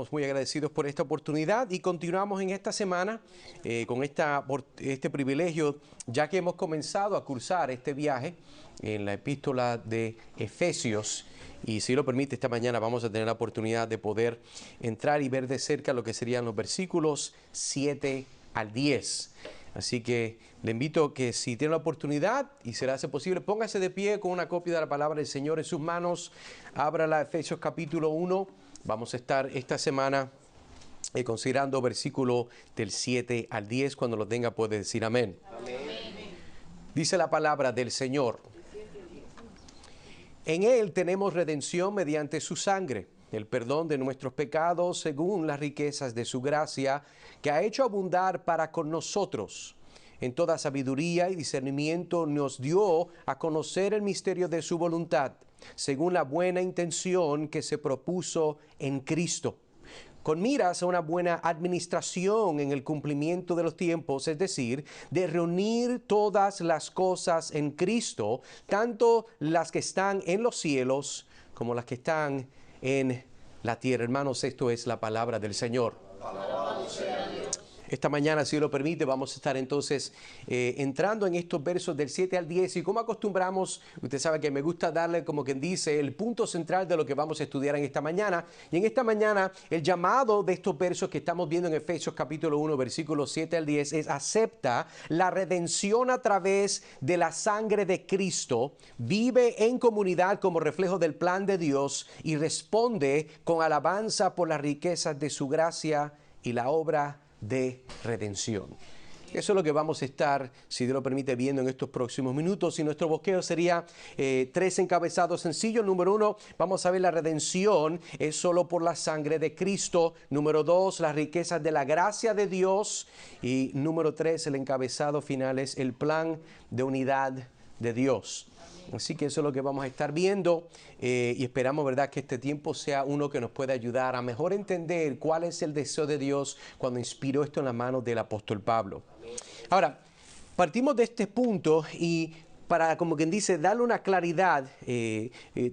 Estamos muy agradecidos por esta oportunidad y continuamos en esta semana con este privilegio, ya que hemos comenzado a cursar este viaje en la epístola de Efesios. Y si lo permite, esta mañana vamos a tener la oportunidad de poder entrar y ver de cerca lo que serían los versículos 7 al 10. Así que le invito a que si tiene la oportunidad y se le hace posible, póngase de pie con una copia de la palabra del Señor en sus manos. Ábrala, Efesios capítulo 1. Vamos a estar esta semana considerando versículos del 7 al 10. Cuando lo tenga puede decir amén. Amén. Dice la palabra del Señor. En Él tenemos redención mediante su sangre, el perdón de nuestros pecados según las riquezas de su gracia, que ha hecho abundar para con nosotros. En toda sabiduría y discernimiento nos dio a conocer el misterio de su voluntad, según la buena intención que se propuso en Cristo, con miras a una buena administración en el cumplimiento de los tiempos, es decir, de reunir todas las cosas en Cristo, tanto las que están en los cielos como las que están en la tierra. Hermanos, esto es la palabra del Señor. Alabado sea Dios. Esta mañana, si lo permite, vamos a estar entonces entrando en estos versos del 7 al 10 y como acostumbramos, usted sabe que me gusta darle como quien dice el punto central de lo que vamos a estudiar en esta mañana. Y en esta mañana el llamado de estos versos que estamos viendo en Efesios capítulo 1, versículos 7 al 10 es: acepta la redención a través de la sangre de Cristo, vive en comunidad como reflejo del plan de Dios y responde con alabanza por las riquezas de su gracia y la obra de redención. Eso es lo que vamos a estar, si Dios lo permite, viendo en estos próximos minutos. Y nuestro bosqueo sería tres encabezados sencillos. Número 1, vamos a ver la redención es solo por la sangre de Cristo. Número 2, las riquezas de la gracia de Dios. Y número 3, el encabezado final es el plan de unidad de Dios. Así que eso es lo que vamos a estar viendo y esperamos, ¿verdad?, que este tiempo sea uno que nos pueda ayudar a mejor entender cuál es el deseo de Dios cuando inspiró esto en las manos del apóstol Pablo. Ahora, partimos de este punto y para, como quien dice, darle una claridad,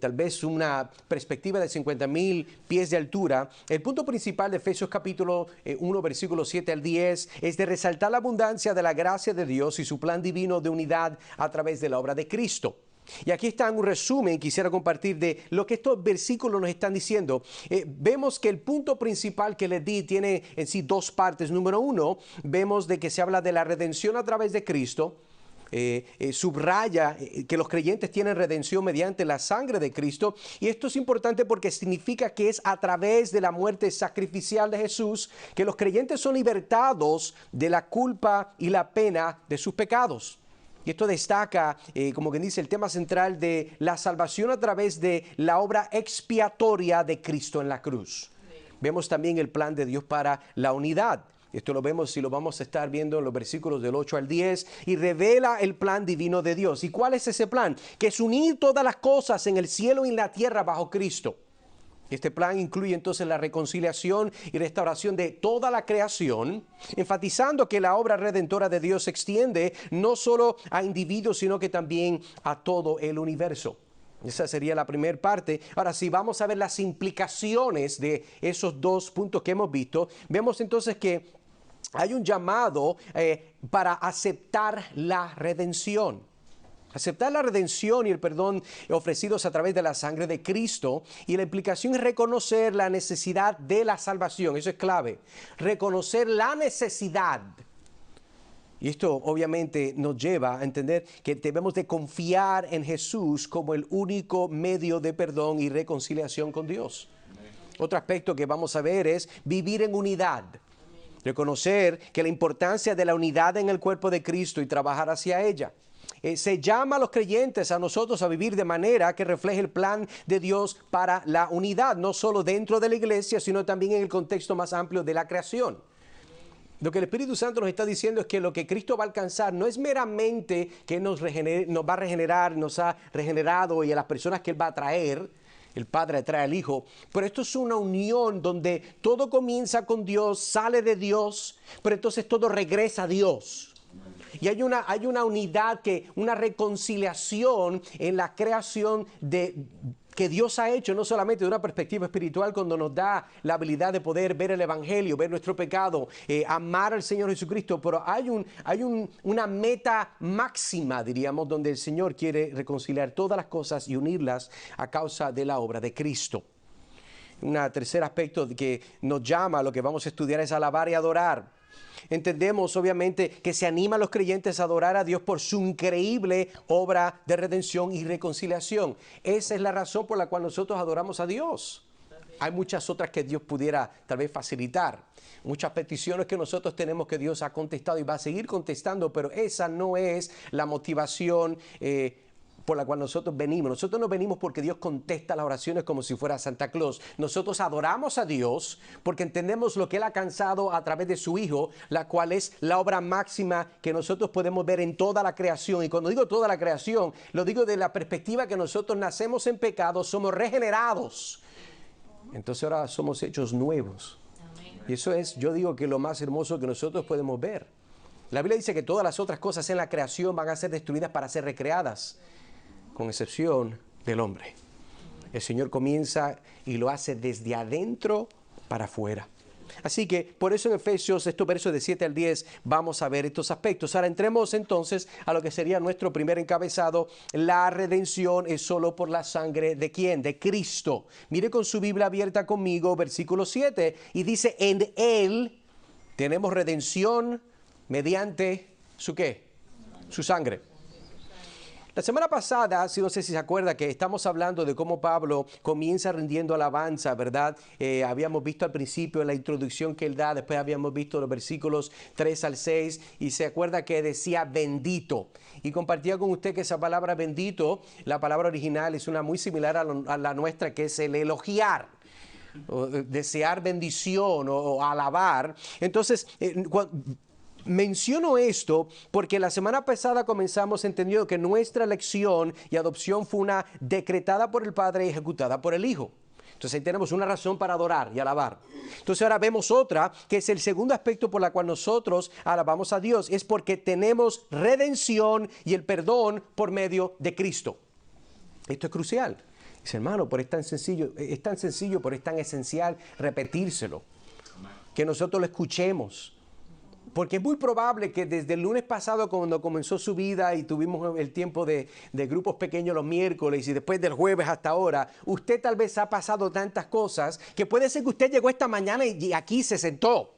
tal vez una perspectiva de 50,000 pies de altura, el punto principal de Efesios capítulo 1, versículos 7 al 10, es de resaltar la abundancia de la gracia de Dios y su plan divino de unidad a través de la obra de Cristo. Y aquí está un resumen, quisiera compartir de lo que estos versículos nos están diciendo. Vemos que el punto principal que les di tiene en sí dos partes. Número 1, vemos de que se habla de la redención a través de Cristo. Subraya que los creyentes tienen redención mediante la sangre de Cristo, y esto es importante porque significa que es a través de la muerte sacrificial de Jesús que los creyentes son libertados de la culpa y la pena de sus pecados. Y esto destaca, como quien dice, el tema central de la salvación a través de la obra expiatoria de Cristo en la cruz. Vemos también el plan de Dios para la unidad. Esto lo vemos y lo vamos a estar viendo en los versículos del 8 al 10 y revela el plan divino de Dios. ¿Y cuál es ese plan? Que es unir todas las cosas en el cielo y en la tierra bajo Cristo. Este plan incluye entonces la reconciliación y restauración de toda la creación, enfatizando que la obra redentora de Dios se extiende no solo a individuos, sino que también a todo el universo. Esa sería la primera parte. Ahora, si vamos a ver las implicaciones de esos dos puntos que hemos visto, vemos entonces que hay un llamado para aceptar la redención. Aceptar la redención y el perdón ofrecidos a través de la sangre de Cristo, y la implicación es reconocer la necesidad de la salvación. Eso es clave. Reconocer la necesidad. Y esto obviamente nos lleva a entender que debemos de confiar en Jesús como el único medio de perdón y reconciliación con Dios. Otro aspecto que vamos a ver es vivir en unidad. Reconocer que la importancia de la unidad en el cuerpo de Cristo y trabajar hacia ella. Se llama a los creyentes, a nosotros, a vivir de manera que refleje el plan de Dios para la unidad, no solo dentro de la iglesia, sino también en el contexto más amplio de la creación. Lo que el Espíritu Santo nos está diciendo es que lo que Cristo va a alcanzar no es meramente que nos va a regenerar, nos ha regenerado y a las personas que Él va a traer. El Padre trae al Hijo, pero esto es una unión donde todo comienza con Dios, sale de Dios, pero entonces todo regresa a Dios. Y hay una unidad, una reconciliación en la creación que Dios ha hecho, no solamente de una perspectiva espiritual, cuando nos da la habilidad de poder ver el Evangelio, ver nuestro pecado, amar al Señor Jesucristo, pero hay una meta máxima, diríamos, donde el Señor quiere reconciliar todas las cosas y unirlas a causa de la obra de Cristo. Un tercer aspecto que nos llama a lo que vamos a estudiar es alabar y adorar. Entendemos obviamente que se anima a los creyentes a adorar a Dios por su increíble obra de redención y reconciliación. Esa es la razón por la cual nosotros adoramos a Dios. Hay muchas otras que Dios pudiera tal vez facilitar. Muchas peticiones que nosotros tenemos que Dios ha contestado y va a seguir contestando, pero esa no es la motivación por la cual nosotros venimos. Nosotros no venimos porque Dios contesta las oraciones como si fuera Santa Claus. Nosotros adoramos a Dios porque entendemos lo que Él ha alcanzado a través de su Hijo, la cual es la obra máxima que nosotros podemos ver en toda la creación. Y cuando digo toda la creación, lo digo de la perspectiva que nosotros nacemos en pecado, somos regenerados. Entonces ahora somos hechos nuevos. Y eso es, yo digo, que lo más hermoso que nosotros podemos ver. La Biblia dice que todas las otras cosas en la creación van a ser destruidas para ser recreadas, con excepción del hombre. El Señor comienza y lo hace desde adentro para afuera. Así que por eso en Efesios, estos versos de 7 al 10, vamos a ver estos aspectos. Ahora entremos entonces a lo que sería nuestro primer encabezado. La redención es solo por la sangre ¿de quién? De Cristo. Mire con su Biblia abierta conmigo, versículo 7, y dice, en Él tenemos redención mediante ¿su qué? Su sangre. La semana pasada, no sé si se acuerda, que estamos hablando de cómo Pablo comienza rindiendo alabanza, ¿verdad? Habíamos visto al principio en la introducción que él da, después habíamos visto los versículos 3 al 6, y se acuerda que decía bendito. Y compartía con usted que esa palabra bendito, la palabra original es una muy similar a la nuestra, que es el elogiar, o desear bendición o alabar. Entonces, menciono esto porque la semana pasada comenzamos entendiendo que nuestra elección y adopción fue una decretada por el Padre y ejecutada por el Hijo. Entonces ahí tenemos una razón para adorar y alabar. Entonces ahora vemos otra, que es el segundo aspecto por la cual nosotros alabamos a Dios. Es porque tenemos redención y el perdón por medio de Cristo. Esto es crucial. Dice, hermano, pero es tan sencillo, pero es tan esencial repetírselo. Que nosotros lo escuchemos. Porque es muy probable que desde el lunes pasado, cuando comenzó su vida y tuvimos el tiempo de grupos pequeños los miércoles y después del jueves hasta ahora, usted tal vez ha pasado tantas cosas que puede ser que usted llegó esta mañana y aquí se sentó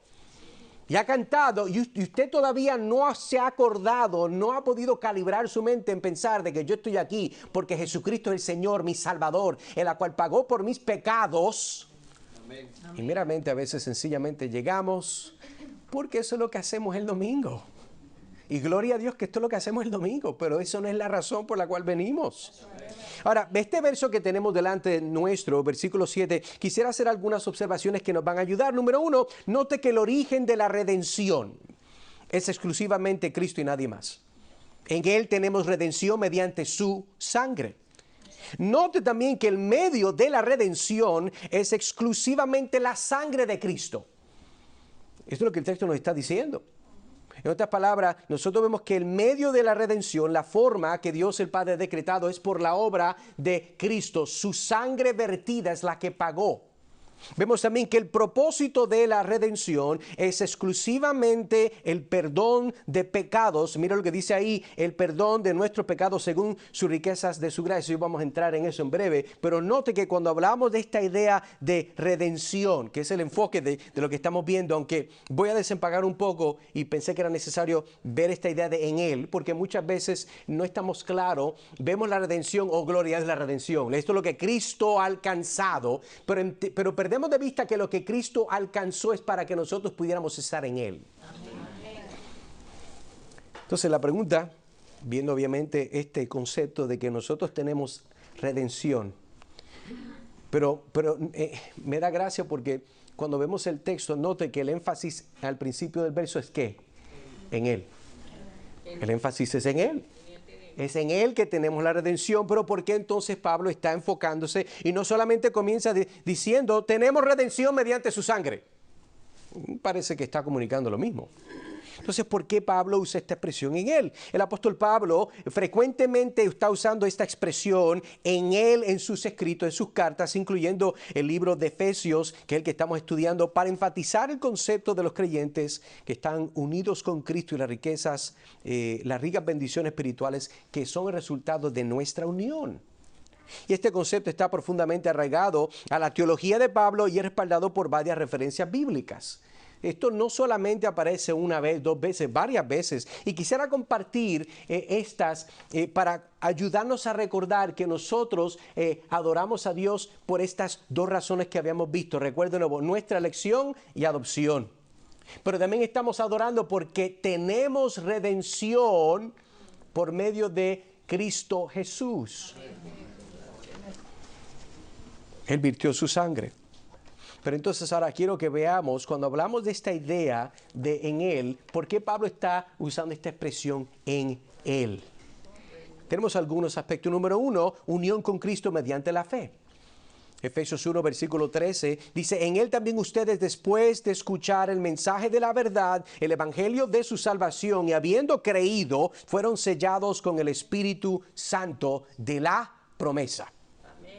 y ha cantado y usted todavía no se ha acordado, no ha podido calibrar su mente en pensar de que yo estoy aquí porque Jesucristo es el Señor, mi Salvador, el cual pagó por mis pecados. Amén. Y meramente a veces sencillamente llegamos porque eso es lo que hacemos el domingo. Y gloria a Dios que esto es lo que hacemos el domingo, pero eso no es la razón por la cual venimos. Ahora, este verso que tenemos delante nuestro, versículo 7, quisiera hacer algunas observaciones que nos van a ayudar. Número 1, note que el origen de la redención es exclusivamente Cristo y nadie más. En Él tenemos redención mediante su sangre. Note también que el medio de la redención es exclusivamente la sangre de Cristo. Esto es lo que el texto nos está diciendo. En otras palabras, nosotros vemos que el medio de la redención, la forma que Dios el Padre ha decretado es por la obra de Cristo. Su sangre vertida es la que pagó. Vemos también que el propósito de la redención es exclusivamente el perdón de pecados. Mira lo que dice ahí, el perdón de nuestros pecados según sus riquezas de su gracia. Y vamos a entrar en eso en breve. Pero note que cuando hablamos de esta idea de redención, que es el enfoque de lo que estamos viendo, aunque voy a desempacar un poco y pensé que era necesario ver esta idea de en Él, porque muchas veces no estamos claros, vemos la redención, oh gloria es la redención. Esto es lo que Cristo ha alcanzado, pero perdemos de vista que lo que Cristo alcanzó es para que nosotros pudiéramos estar en Él. Entonces la pregunta, viendo obviamente este concepto de que nosotros tenemos redención, pero me da gracia porque cuando vemos el texto, note que el énfasis al principio del verso es ¿qué? En Él. El énfasis es en Él. Es en Él que tenemos la redención, pero ¿por qué entonces Pablo está enfocándose y no solamente comienza diciendo tenemos redención mediante su sangre? Parece que está comunicando lo mismo. Entonces, ¿por qué Pablo usa esta expresión en él? El apóstol Pablo frecuentemente está usando esta expresión en él, en sus escritos, en sus cartas, incluyendo el libro de Efesios, que es el que estamos estudiando, para enfatizar el concepto de los creyentes que están unidos con Cristo y las riquezas, las ricas bendiciones espirituales que son el resultado de nuestra unión. Y este concepto está profundamente arraigado a la teología de Pablo y es respaldado por varias referencias bíblicas. Esto no solamente aparece una vez, dos veces, varias veces. Y quisiera compartir estas para ayudarnos a recordar que nosotros adoramos a Dios por estas dos razones que habíamos visto. Recuerden, nuestra elección y adopción. Pero también estamos adorando porque tenemos redención por medio de Cristo Jesús. Él virtió su sangre. Pero entonces ahora quiero que veamos, cuando hablamos de esta idea de en Él, ¿por qué Pablo está usando esta expresión en Él? Tenemos algunos aspectos. Número uno, unión con Cristo mediante la fe. Efesios 1, versículo 13, dice, en Él también ustedes, después de escuchar el mensaje de la verdad, el evangelio de su salvación, y habiendo creído, fueron sellados con el Espíritu Santo de la promesa.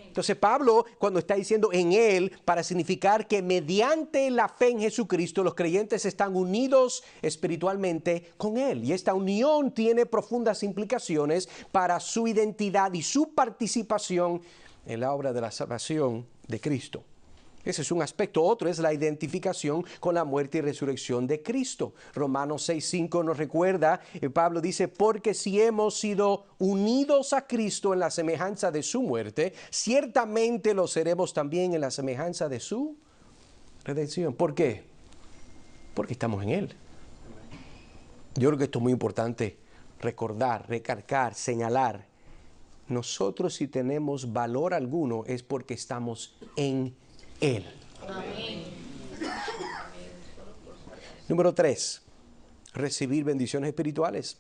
Entonces Pablo, cuando está diciendo en Él, para significar que mediante la fe en Jesucristo los creyentes están unidos espiritualmente con Él. Y esta unión tiene profundas implicaciones para su identidad y su participación en la obra de la salvación de Cristo. Ese es un aspecto. Otro es la identificación con la muerte y resurrección de Cristo. Romanos 6:5 nos recuerda, Pablo dice, porque si hemos sido unidos a Cristo en la semejanza de su muerte, ciertamente lo seremos también en la semejanza de su redención. ¿Por qué? Porque estamos en Él. Yo creo que esto es muy importante recordar, recalcar, señalar. Nosotros, si tenemos valor alguno, es porque estamos en Él. Amén. Número 3, recibir bendiciones espirituales.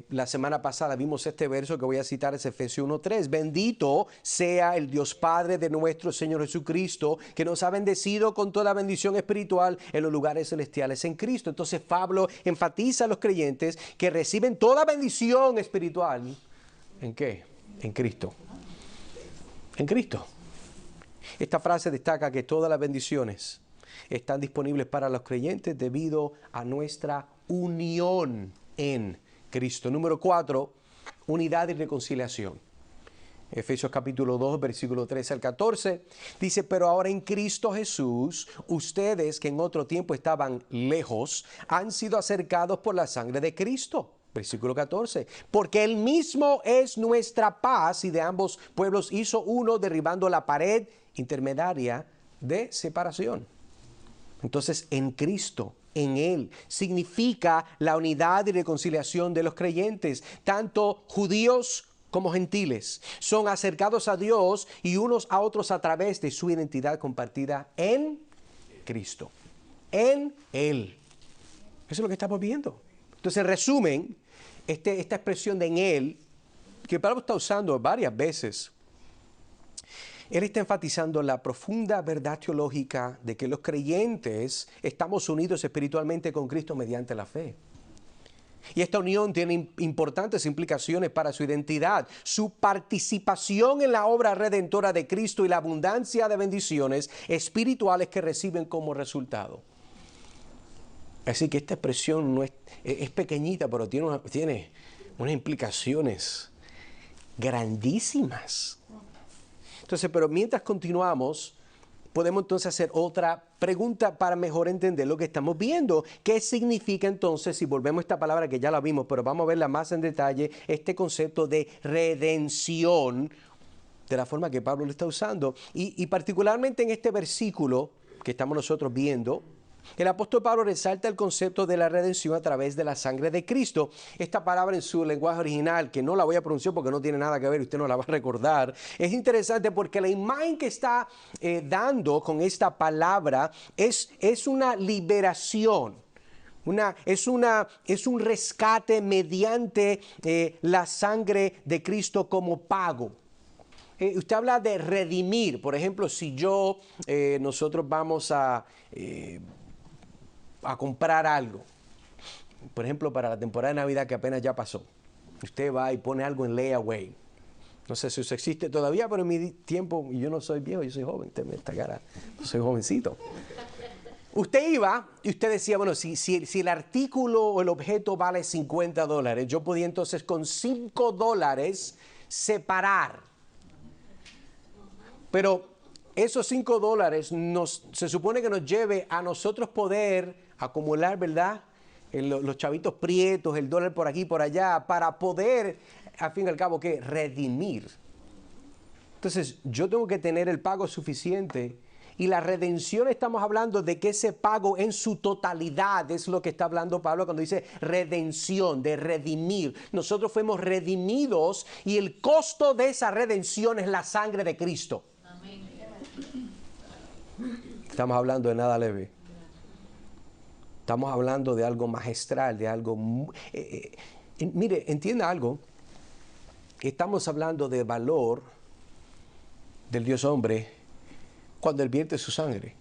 La semana pasada vimos este verso que voy a citar, es Efesios 1:3. Bendito sea el Dios Padre de nuestro Señor Jesucristo, que nos ha bendecido con toda bendición espiritual en los lugares celestiales en Cristo. Entonces Pablo enfatiza a los creyentes que reciben toda bendición espiritual. ¿En qué? En Cristo. En Cristo. Esta frase destaca que todas las bendiciones están disponibles para los creyentes debido a nuestra unión en Cristo. Número 4, unidad y reconciliación. Efesios capítulo 2, versículo 13 al 14, dice, pero ahora en Cristo Jesús, ustedes que en otro tiempo estaban lejos, han sido acercados por la sangre de Cristo. Versículo 14, porque Él mismo es nuestra paz y de ambos pueblos hizo uno, derribando la pared intermediaria de separación. Entonces, en Cristo, en Él, significa la unidad y reconciliación de los creyentes, tanto judíos como gentiles. Son acercados a Dios y unos a otros a través de su identidad compartida en Cristo, en Él. Eso es lo que estamos viendo. Entonces, en resumen, esta expresión de en Él, que Pablo está usando varias veces, él está enfatizando la profunda verdad teológica de que los creyentes estamos unidos espiritualmente con Cristo mediante la fe. Y esta unión tiene importantes implicaciones para su identidad, su participación en la obra redentora de Cristo y la abundancia de bendiciones espirituales que reciben como resultado. Así que esta expresión no es pequeñita, pero tiene unas implicaciones grandísimas. Entonces, pero mientras continuamos, podemos entonces hacer otra pregunta para mejor entender lo que estamos viendo. ¿Qué significa entonces, si volvemos a esta palabra que ya la vimos, pero vamos a verla más en detalle, este concepto de redención, de la forma que Pablo lo está usando? Y particularmente en este versículo que estamos nosotros viendo, el apóstol Pablo resalta el concepto de la redención a través de la sangre de Cristo. Esta palabra en su lenguaje original, que no la voy a pronunciar porque no tiene nada que ver, usted no la va a recordar, es interesante porque la imagen que está dando con esta palabra es una liberación. Es un rescate mediante la sangre de Cristo como pago. Usted habla de redimir. Por ejemplo, si nosotros vamos a comprar algo por ejemplo, para la temporada de Navidad que apenas ya pasó, usted va y pone algo en layaway. No sé si eso existe todavía, pero en mi tiempo, yo no soy viejo, yo soy joven, usted me está cara, yo soy jovencito. Usted iba y usted decía, bueno, si el artículo o el objeto vale $50, yo podía entonces con $5 separar. Pero esos $5 se supone que nos lleve a nosotros poder acumular, ¿verdad? Los chavitos prietos, el dólar por aquí, por allá, para poder, al fin y al cabo, ¿qué? Redimir. Entonces, yo tengo que tener el pago suficiente. Y la redención, estamos hablando de que ese pago en su totalidad es lo que está hablando Pablo cuando dice redención, de redimir. Nosotros fuimos redimidos y el costo de esa redención es la sangre de Cristo. Amén. Estamos hablando de nada leve. Estamos hablando de algo magistral, de algo... mire, entienda algo. Estamos hablando del valor del Dios hombre cuando Él vierte su sangre.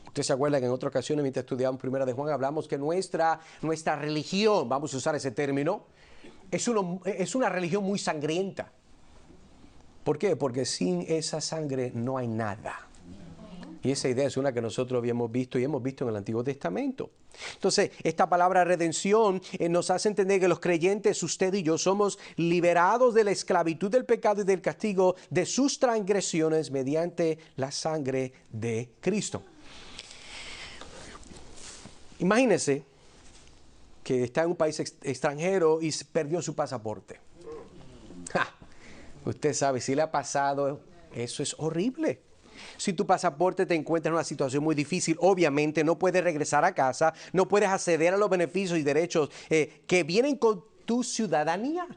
Usted se acuerda que en otra ocasión, mientras estudiamos Primera de Juan, hablamos que nuestra religión, vamos a usar ese término, es una religión muy sangrienta. ¿Por qué? Porque sin esa sangre no hay nada. Y esa idea es una que nosotros habíamos visto y hemos visto en el Antiguo Testamento. Entonces, esta palabra redención nos hace entender que los creyentes, usted y yo, somos liberados de la esclavitud del pecado y del castigo de sus transgresiones mediante la sangre de Cristo. Imagínese que está en un país extranjero y perdió su pasaporte. Usted sabe, si le ha pasado, eso es horrible. Si tu pasaporte te encuentra en una situación muy difícil, obviamente no puedes regresar a casa, no puedes acceder a los beneficios y derechos que vienen con tu ciudadanía.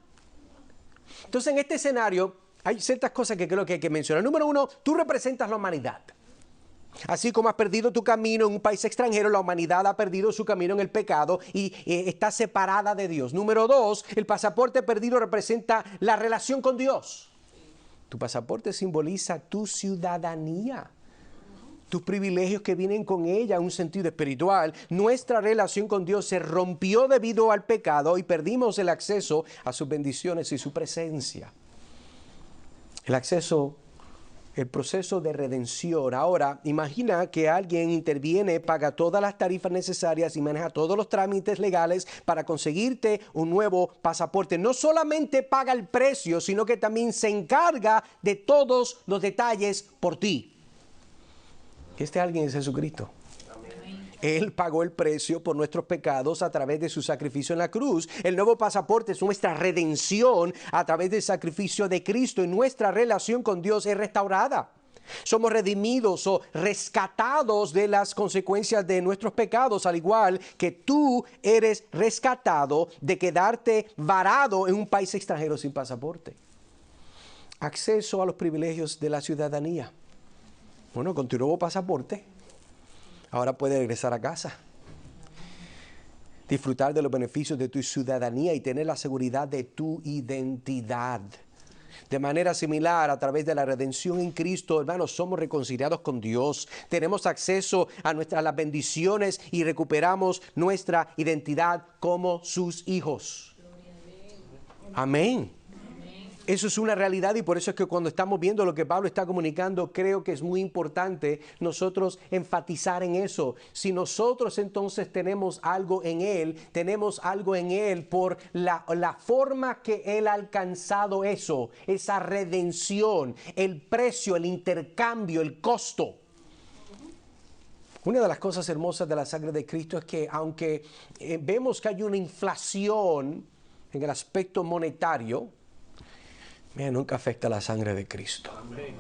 Entonces, en este escenario hay ciertas cosas que creo que hay que mencionar. Número uno, tú representas la humanidad. Así como has perdido tu camino en un país extranjero, la humanidad ha perdido su camino en el pecado y está separada de Dios. Número dos, el pasaporte perdido representa la relación con Dios. Tu pasaporte simboliza tu ciudadanía, tus privilegios que vienen con ella en un sentido espiritual. Nuestra relación con Dios se rompió debido al pecado y perdimos el acceso a sus bendiciones y su presencia. El proceso de redención. Ahora, imagina que alguien interviene, paga todas las tarifas necesarias y maneja todos los trámites legales para conseguirte un nuevo pasaporte. No solamente paga el precio, sino que también se encarga de todos los detalles por ti. Este alguien es Jesucristo. Él pagó el precio por nuestros pecados a través de su sacrificio en la cruz. El nuevo pasaporte es nuestra redención a través del sacrificio de Cristo y nuestra relación con Dios es restaurada. Somos redimidos o rescatados de las consecuencias de nuestros pecados, al igual que tú eres rescatado de quedarte varado en un país extranjero sin pasaporte. Acceso a los privilegios de la ciudadanía. Bueno, con tu nuevo pasaporte, ahora puedes regresar a casa, disfrutar de los beneficios de tu ciudadanía y tener la seguridad de tu identidad. De manera similar, a través de la redención en Cristo, hermanos, somos reconciliados con Dios. Tenemos acceso a las bendiciones y recuperamos nuestra identidad como sus hijos. Amén. Eso es una realidad y por eso es que cuando estamos viendo lo que Pablo está comunicando, creo que es muy importante nosotros enfatizar en eso. Si nosotros entonces tenemos algo en Él por la forma que Él ha alcanzado eso, esa redención, el precio, el intercambio, el costo. Una de las cosas hermosas de la sangre de Cristo es que aunque vemos que hay una inflación en el aspecto monetario, nunca afecta la sangre de Cristo. Amén.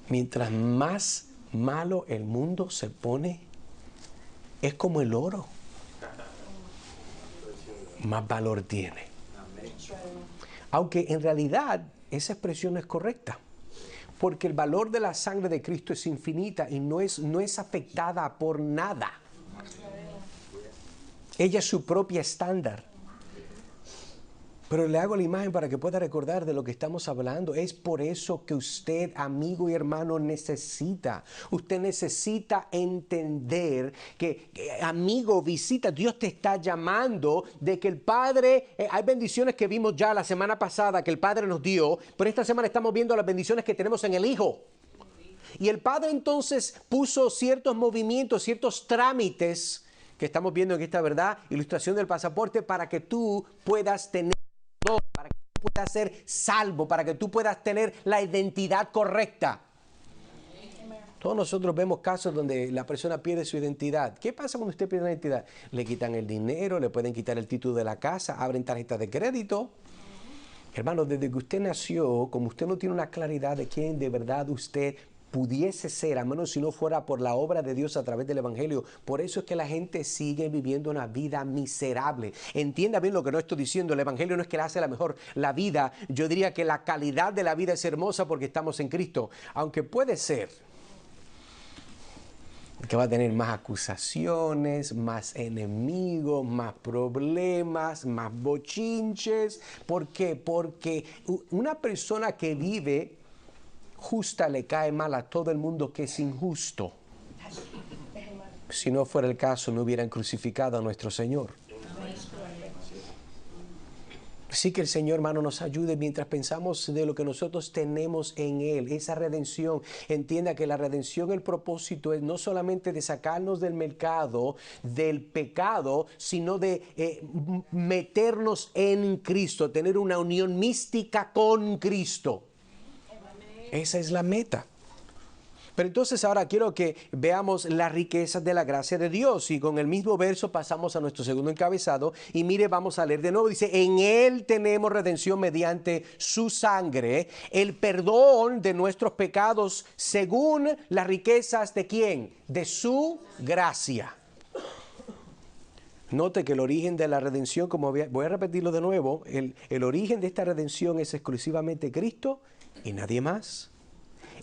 Mientras más malo el mundo se pone, es como el oro. Más valor tiene. Aunque en realidad esa expresión no es correcta. Porque el valor de la sangre de Cristo es infinita y no es afectada por nada. Ella es su propia estándar. Pero le hago la imagen para que pueda recordar de lo que estamos hablando. Es por eso que usted, amigo y hermano, necesita. Usted necesita entender que, amigo, visita, Dios te está llamando de que el Padre, hay bendiciones que vimos ya la semana pasada que el Padre nos dio, pero esta semana estamos viendo las bendiciones que tenemos en el Hijo. Y el Padre entonces puso ciertos movimientos, ciertos trámites que estamos viendo en esta, ¿verdad?, ilustración del pasaporte, para que tú puedas tener, para que tú puedas ser salvo, para que tú puedas tener la identidad correcta. Todos nosotros vemos casos donde la persona pierde su identidad. ¿Qué pasa cuando usted pierde la identidad? Le quitan el dinero, le pueden quitar el título de la casa, abren tarjetas de crédito. Hermano, desde que usted nació, como usted no tiene una claridad de quién de verdad usted pudiese ser, a menos si no fuera por la obra de Dios a través del Evangelio. Por eso es que la gente sigue viviendo una vida miserable. Entienda bien lo que no estoy diciendo. El Evangelio no es que le hace la vida. Yo diría que la calidad de la vida es hermosa porque estamos en Cristo. Aunque puede ser que va a tener más acusaciones, más enemigos, más problemas, más bochinches. ¿Por qué? Porque una persona que vive justa le cae mal a todo el mundo que es injusto. Si no fuera el caso, no hubieran crucificado a nuestro Señor. Así que el Señor, hermano, nos ayude mientras pensamos de lo que nosotros tenemos en Él, esa redención. Entienda que la redención, el propósito es no solamente de sacarnos del mercado, del pecado, sino de meternos en Cristo, tener una unión mística con Cristo. Esa es la meta. Pero entonces ahora quiero que veamos las riquezas de la gracia de Dios. Y con el mismo verso pasamos a nuestro segundo encabezado. Y mire, vamos a leer de nuevo. Dice, en Él tenemos redención mediante su sangre, el perdón de nuestros pecados según las riquezas de ¿quién? De su gracia. Note que el origen de la redención, como voy a repetirlo de nuevo, el origen de esta redención es exclusivamente Cristo y nadie más.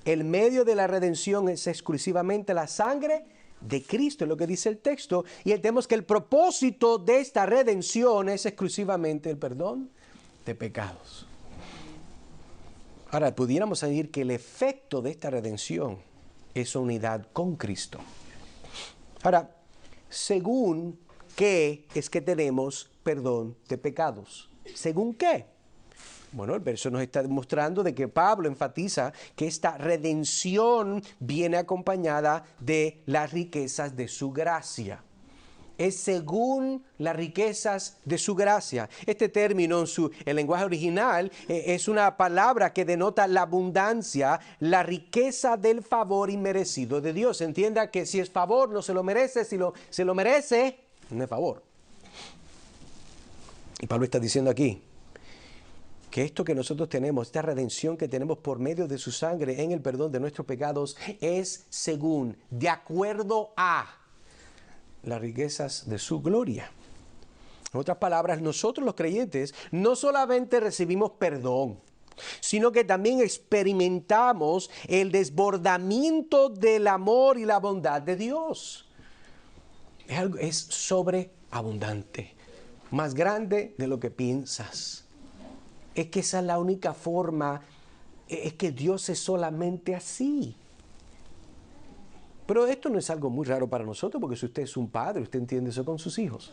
El medio de la redención es exclusivamente la sangre de Cristo, es lo que dice el texto. Y entendemos que el propósito de esta redención es exclusivamente el perdón de pecados. Ahora, pudiéramos decir que el efecto de esta redención es unidad con Cristo. Ahora, ¿según qué es que tenemos perdón de pecados? ¿Según qué? Bueno, el verso nos está demostrando de que Pablo enfatiza que esta redención viene acompañada de las riquezas de su gracia. Es según las riquezas de su gracia. Este término en el lenguaje original es una palabra que denota la abundancia, la riqueza del favor inmerecido de Dios. Entienda que si es favor no se lo merece, si se lo merece no es favor. Y Pablo está diciendo aquí que esto que nosotros tenemos, esta redención que tenemos por medio de su sangre en el perdón de nuestros pecados, es según, de acuerdo a las riquezas de su gloria. En otras palabras, nosotros los creyentes no solamente recibimos perdón, sino que también experimentamos el desbordamiento del amor y la bondad de Dios. Es sobreabundante, más grande de lo que piensas. Es que esa es la única forma, es que Dios es solamente así. Pero esto no es algo muy raro para nosotros, porque si usted es un padre, usted entiende eso con sus hijos.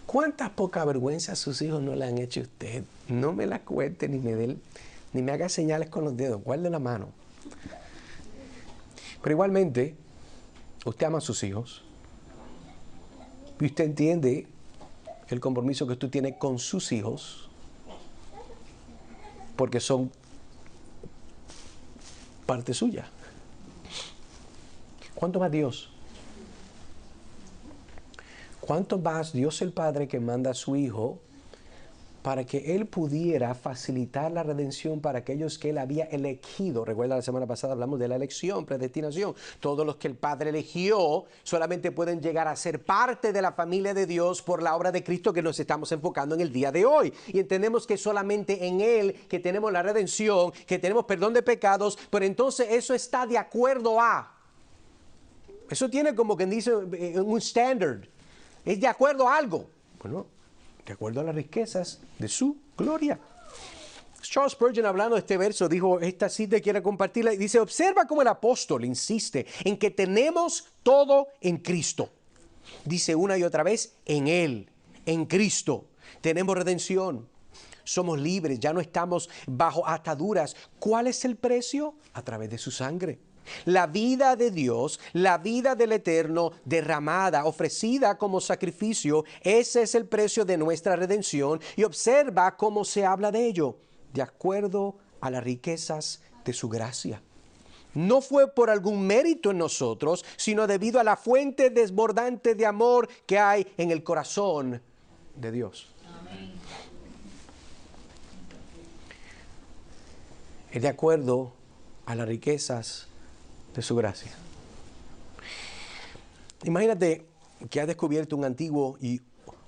¿Cuántas poca vergüenza a sus hijos no le han hecho a usted? No me la cuente ni me haga señales con los dedos, guarde la mano. Pero igualmente, usted ama a sus hijos y usted entiende el compromiso que usted tiene con sus hijos, porque son parte suya. ¿Cuánto más Dios? ¿Cuánto más Dios el Padre que manda a su Hijo para que Él pudiera facilitar la redención para aquellos que Él había elegido? Recuerda, la semana pasada hablamos de la elección, predestinación. Todos los que el Padre eligió solamente pueden llegar a ser parte de la familia de Dios por la obra de Cristo, que nos estamos enfocando en el día de hoy. Y entendemos que solamente en Él que tenemos la redención, que tenemos perdón de pecados, pero entonces eso está de acuerdo a. Eso tiene como quien dice un estándar. Es de acuerdo a algo. Bueno, de acuerdo a las riquezas de su gloria. Charles Spurgeon, hablando de este verso, dijo, esta cita quiere compartirla, y dice, observa cómo el apóstol insiste en que tenemos todo en Cristo. Dice una y otra vez, en Él, en Cristo, tenemos redención. Somos libres, ya no estamos bajo ataduras. ¿Cuál es el precio? A través de su sangre. La vida de Dios, la vida del Eterno derramada, ofrecida como sacrificio, ese es el precio de nuestra redención. Y observa cómo se habla de ello, de acuerdo a las riquezas de su gracia. No fue por algún mérito en nosotros, sino debido a la fuente desbordante de amor que hay en el corazón de Dios. Amén. Es de acuerdo a las riquezas de su gracia. Imagínate que has descubierto un antiguo y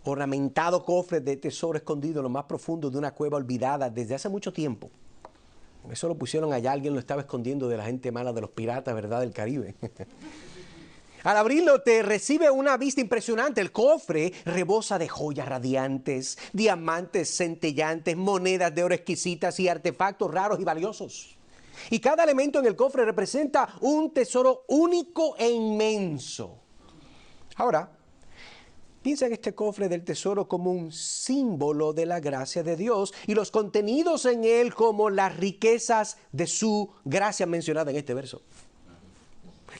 ornamentado cofre de tesoro escondido en lo más profundo de una cueva olvidada desde hace mucho tiempo. Eso lo pusieron allá, alguien lo estaba escondiendo de la gente mala, de los piratas, ¿verdad?, del Caribe. Al abrirlo te recibe una vista impresionante. El cofre rebosa de joyas radiantes, diamantes centellantes, monedas de oro exquisitas y artefactos raros y valiosos. Y cada elemento en el cofre representa un tesoro único e inmenso. Ahora, piensa en este cofre del tesoro como un símbolo de la gracia de Dios y los contenidos en él como las riquezas de su gracia mencionada en este verso.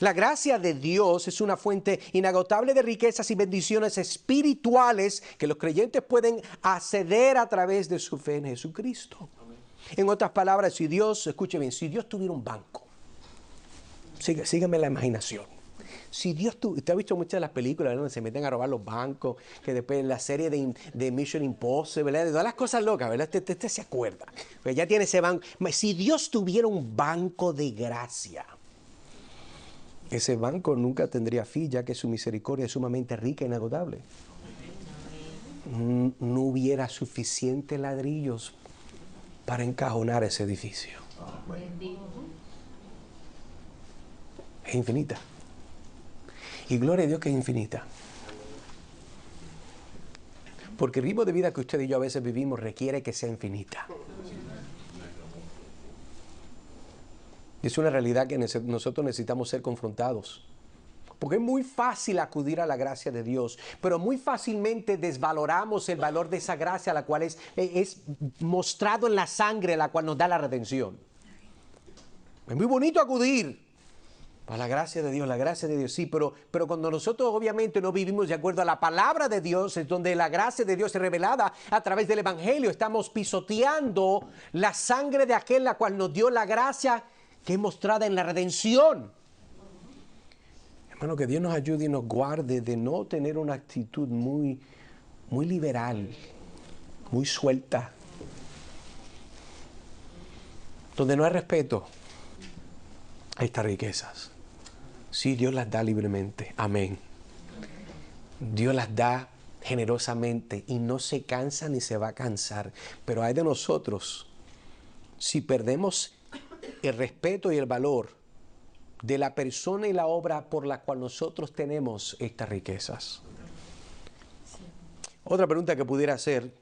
La gracia de Dios es una fuente inagotable de riquezas y bendiciones espirituales que los creyentes pueden acceder a través de su fe en Jesucristo. En otras palabras, si Dios, escuche bien, si Dios tuviera un banco, sígame la imaginación. Si Dios usted ha visto muchas de las películas, ¿verdad?, donde se meten a robar los bancos, que después en la serie de Mission Impossible, ¿verdad?, de todas las cosas locas, ¿verdad? Usted se acuerda. Pues ya tiene ese banco. Si Dios tuviera un banco de gracia, ese banco nunca tendría fin, ya que su misericordia es sumamente rica e inagotable. No hubiera suficientes ladrillos para encajonar ese edificio. Es infinita. Y gloria a Dios que es infinita. Porque el ritmo de vida que usted y yo a veces vivimos requiere que sea infinita. Es una realidad que nosotros necesitamos ser confrontados. Porque es muy fácil acudir a la gracia de Dios, pero muy fácilmente desvaloramos el valor de esa gracia, la cual es mostrado en la sangre, la cual nos da la redención. Es muy bonito acudir a la gracia de Dios, sí, pero cuando nosotros obviamente no vivimos de acuerdo a la palabra de Dios, es donde la gracia de Dios es revelada a través del Evangelio. Estamos pisoteando la sangre de aquel la cual nos dio la gracia que es mostrada en la redención. Hermano, que Dios nos ayude y nos guarde de no tener una actitud muy liberal, muy suelta, donde no hay respeto a estas riquezas. Sí, Dios las da libremente. Amén. Dios las da generosamente y no se cansa ni se va a cansar. Pero hay de nosotros si perdemos el respeto y el valor de la persona y la obra por la cual nosotros tenemos estas riquezas. Otra pregunta que pudiera hacer: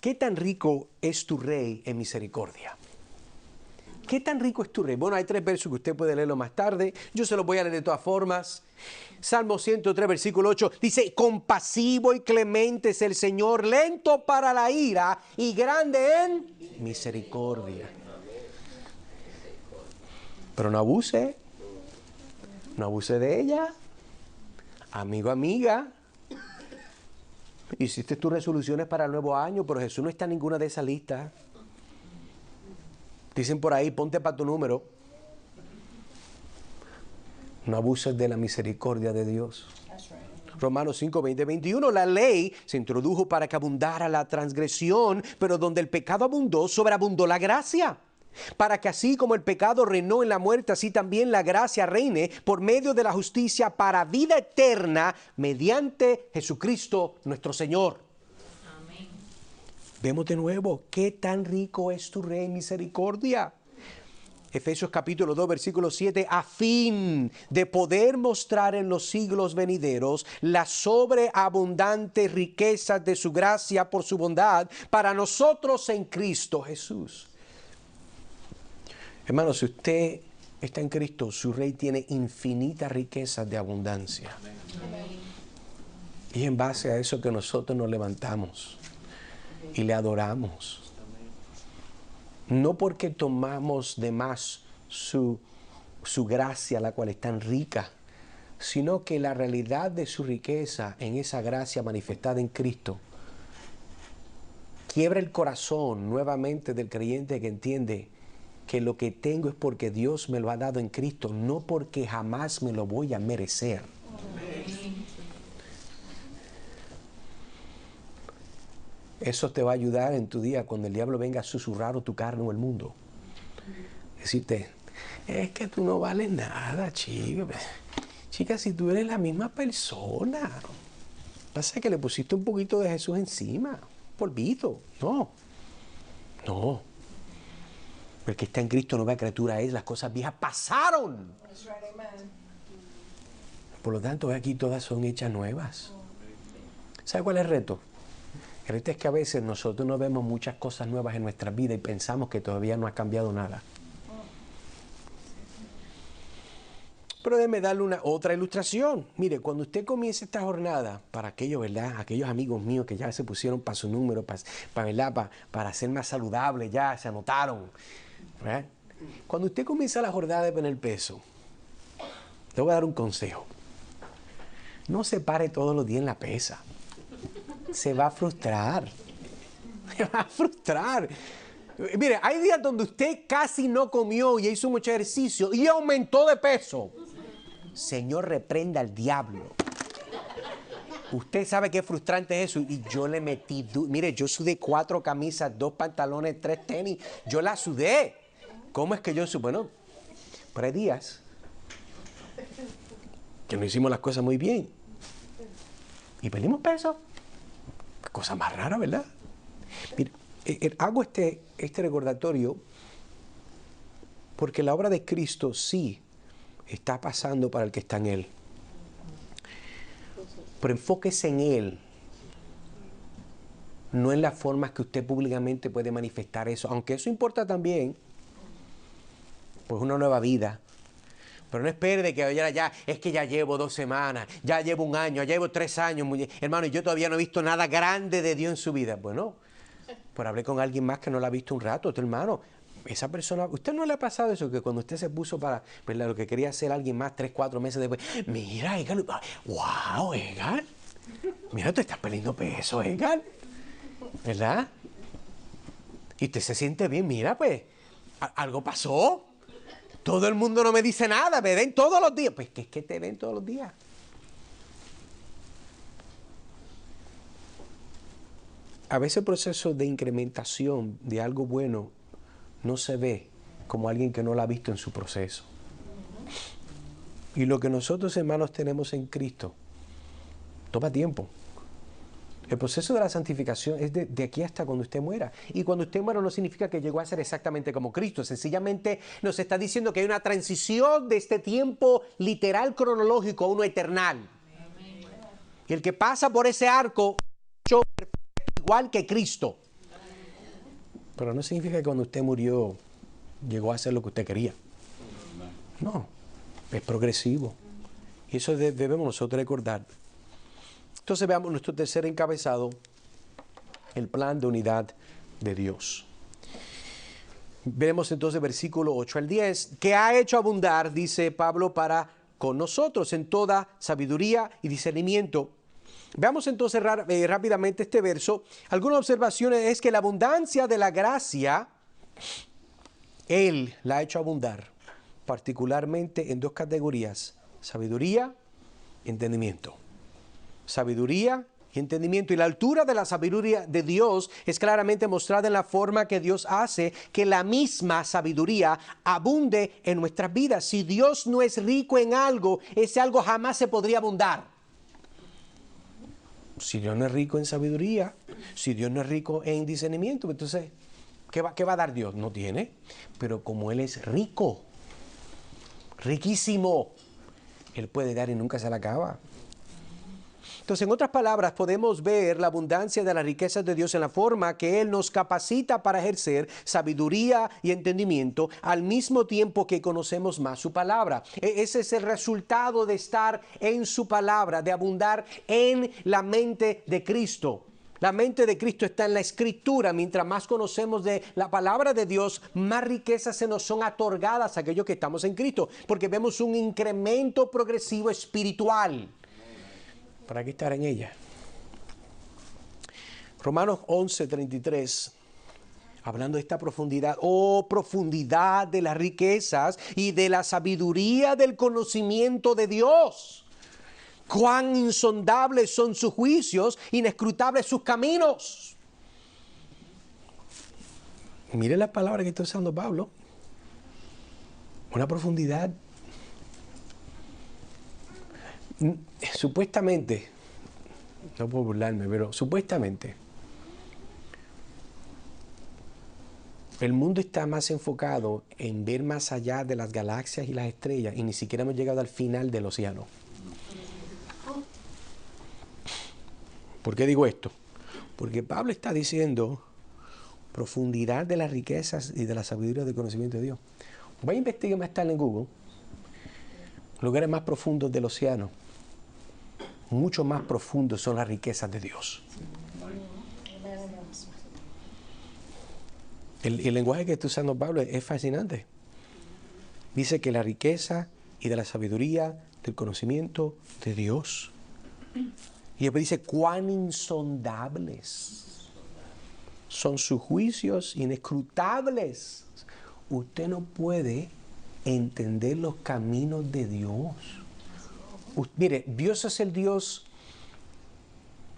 ¿qué tan rico es tu rey en misericordia? ¿Qué tan rico es tu rey? Bueno, hay 3 versos que usted puede leerlo más tarde. Yo se los voy a leer de todas formas. Salmo 103, versículo 8, dice: compasivo y clemente es el Señor, lento para la ira y grande en misericordia. Pero no abuse de ella. Amigo, amiga, hiciste tus resoluciones para el nuevo año, pero Jesús no está en ninguna de esas listas. Dicen por ahí, ponte para tu número. No abuses de la misericordia de Dios. Romanos 5, 20, 21. La ley se introdujo para que abundara la transgresión, pero donde el pecado abundó, sobreabundó la gracia. Para que así como el pecado reinó en la muerte, así también la gracia reine por medio de la justicia para vida eterna mediante Jesucristo nuestro Señor. Amén. Vemos de nuevo, qué tan rico es tu rey en misericordia. Efesios capítulo 2, versículo 7, a fin de poder mostrar en los siglos venideros la sobreabundante riqueza de su gracia por su bondad para nosotros en Cristo Jesús. Hermano, si usted está en Cristo, su Rey tiene infinitas riquezas de abundancia. Y en base a eso que nosotros nos levantamos y le adoramos. No porque tomamos de más su gracia, la cual es tan rica, sino que la realidad de su riqueza en esa gracia manifestada en Cristo quiebra el corazón nuevamente del creyente que entiende que lo que tengo es porque Dios me lo ha dado en Cristo, no porque jamás me lo voy a merecer. Eso te va a ayudar en tu día cuando el diablo venga a susurrar o tu carne o el mundo. Decirte, es que tú no vales nada, chica. Chica, si tú eres la misma persona. Pasa que le pusiste un poquito de Jesús encima. Polvito. No. No. El que está en Cristo nueva criatura es. Las cosas viejas pasaron. Por lo tanto, aquí todas son hechas nuevas. ¿Sabe cuál es el reto? El reto es que a veces nosotros no vemos muchas cosas nuevas en nuestra vida y pensamos que todavía no ha cambiado nada. Pero déjeme darle otra ilustración. Mire, cuando usted comience esta jornada, para aquellos, ¿verdad? Aquellos amigos míos que ya se pusieron para su número, para ser más saludables, ya se anotaron, ¿verdad? Cuando usted comienza la jornada de poner peso, le voy a dar un consejo. No se pare todos los días en la pesa. Se va a frustrar. Se va a frustrar. Mire, hay días donde usted casi no comió y hizo mucho ejercicio y aumentó de peso. Señor, reprenda al diablo. Usted sabe qué frustrante es eso. Y yo le metí, mire, yo sudé 4 camisas, 2 pantalones, 3 tenis. Yo la sudé. ¿Cómo es que yo sudé? Bueno, pero hay días que no hicimos las cosas muy bien. Y perdimos peso. Cosa más rara, ¿verdad? Mire, hago este recordatorio porque la obra de Cristo sí está pasando para el que está en Él. Pero enfóquese en Él, no en las formas que usted públicamente puede manifestar eso, aunque eso importa también, pues una nueva vida. Pero no espere de que ya, es que ya llevo 2 semanas, ya llevo 1 año, ya llevo 3 años, hermano, y yo todavía no he visto nada grande de Dios en su vida. Bueno, pues hablé con alguien más que no la ha visto un rato, hermano. Esa persona, ¿usted no le ha pasado eso? Que cuando usted se puso para, ¿verdad?, lo que quería hacer alguien más 3, 4 meses después, mira, Edgar, wow, Edgar, mira, tú estás perdiendo peso, Edgar, ¿verdad? Y usted se siente bien, mira, pues, algo pasó. Todo el mundo no me dice nada, me ven todos los días. Pues, ¿qué es que te ven todos los días? A veces el proceso de incrementación de algo bueno no se ve como alguien que no lo ha visto en su proceso. Y lo que nosotros, hermanos, tenemos en Cristo toma tiempo. El proceso de la santificación es de aquí hasta cuando usted muera. Y cuando usted muera no significa que llegó a ser exactamente como Cristo. Sencillamente nos está diciendo que hay una transición de este tiempo literal cronológico a uno eternal. Y el que pasa por ese arco, igual que Cristo. Pero no significa que cuando usted murió llegó a ser lo que usted quería. No, es progresivo. Y eso debemos nosotros recordar. Entonces veamos nuestro tercer encabezado, el plan de unidad de Dios. Veremos entonces versículo 8 al 10, que ha hecho abundar, dice Pablo, para con nosotros en toda sabiduría y discernimiento. Veamos entonces rápidamente este verso. Algunas observaciones es que la abundancia de la gracia, Él la ha hecho abundar, particularmente en 2 categorías, sabiduría y entendimiento. Sabiduría y entendimiento. Y la altura de la sabiduría de Dios es claramente mostrada en la forma que Dios hace que la misma sabiduría abunde en nuestras vidas. Si Dios no es rico en algo, ese algo jamás se podría abundar. Si Dios no es rico en sabiduría, si Dios no es rico en discernimiento, entonces, ¿Qué va a dar Dios? No tiene. Pero como Él es rico, riquísimo, Él puede dar y nunca se le acaba. Entonces, en otras palabras, podemos ver la abundancia de las riquezas de Dios en la forma que Él nos capacita para ejercer sabiduría y entendimiento al mismo tiempo que conocemos más su palabra. Ese es el resultado de estar en su palabra, de abundar en la mente de Cristo. La mente de Cristo está en la Escritura. Mientras más conocemos de la palabra de Dios, más riquezas se nos son otorgadas a aquellos que estamos en Cristo, porque vemos un incremento progresivo espiritual. ¿Para qué estar en ella? Romanos 11:33, hablando de esta profundidad. Oh, profundidad de las riquezas y de la sabiduría del conocimiento de Dios. Cuán insondables son sus juicios, inescrutables sus caminos. Mire la palabra que está usando Pablo. Una profundidad. Supuestamente, no puedo burlarme, pero supuestamente el mundo está más enfocado en ver más allá de las galaxias y las estrellas, y ni siquiera hemos llegado al final del océano. ¿Por qué digo esto? Porque Pablo está diciendo profundidad de las riquezas y de la sabiduría del conocimiento de Dios. Voy a investigar más tarde en Google lugares más profundos del océano. Mucho más profundos son las riquezas de Dios. El lenguaje que está usando Pablo es fascinante. Dice que la riqueza y de la sabiduría del conocimiento de Dios. Y después dice cuán insondables son sus juicios, inescrutables. Usted no puede entender los caminos de Dios. Mire, Dios es el Dios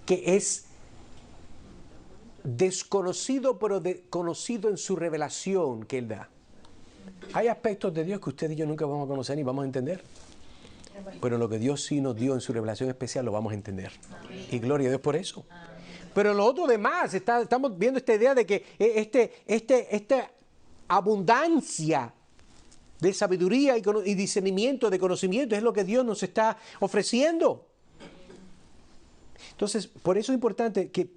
que es desconocido, pero conocido en su revelación que Él da. Hay aspectos de Dios que usted y yo nunca vamos a conocer ni vamos a entender. Pero lo que Dios sí nos dio en su revelación especial lo vamos a entender. Y gloria a Dios por eso. Pero lo otro demás, estamos viendo esta idea de que esta abundancia de sabiduría y discernimiento, de conocimiento, es lo que Dios nos está ofreciendo. Entonces, por eso es importante que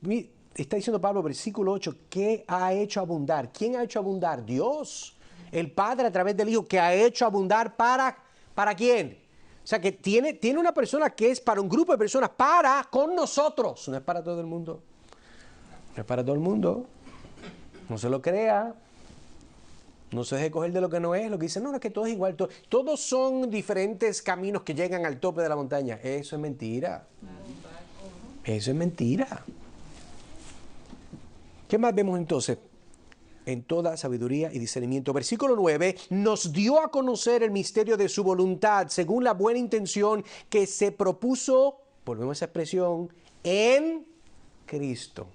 está diciendo Pablo, versículo 8, ¿qué ha hecho abundar? ¿Quién ha hecho abundar? Dios, el Padre a través del Hijo, que ha hecho abundar ¿para quién? O sea, que tiene una persona que es para un grupo de personas, con nosotros. No es para todo el mundo. No es para todo el mundo. No se lo crea. No se deje coger de lo que no es. Lo que dicen, no, es que todo es igual. Todos son diferentes caminos que llegan al tope de la montaña. Eso es mentira. Eso es mentira. ¿Qué más vemos entonces? En toda sabiduría y discernimiento. Versículo 9, nos dio a conocer el misterio de su voluntad, según la buena intención que se propuso, volvemos a esa expresión, en Cristo.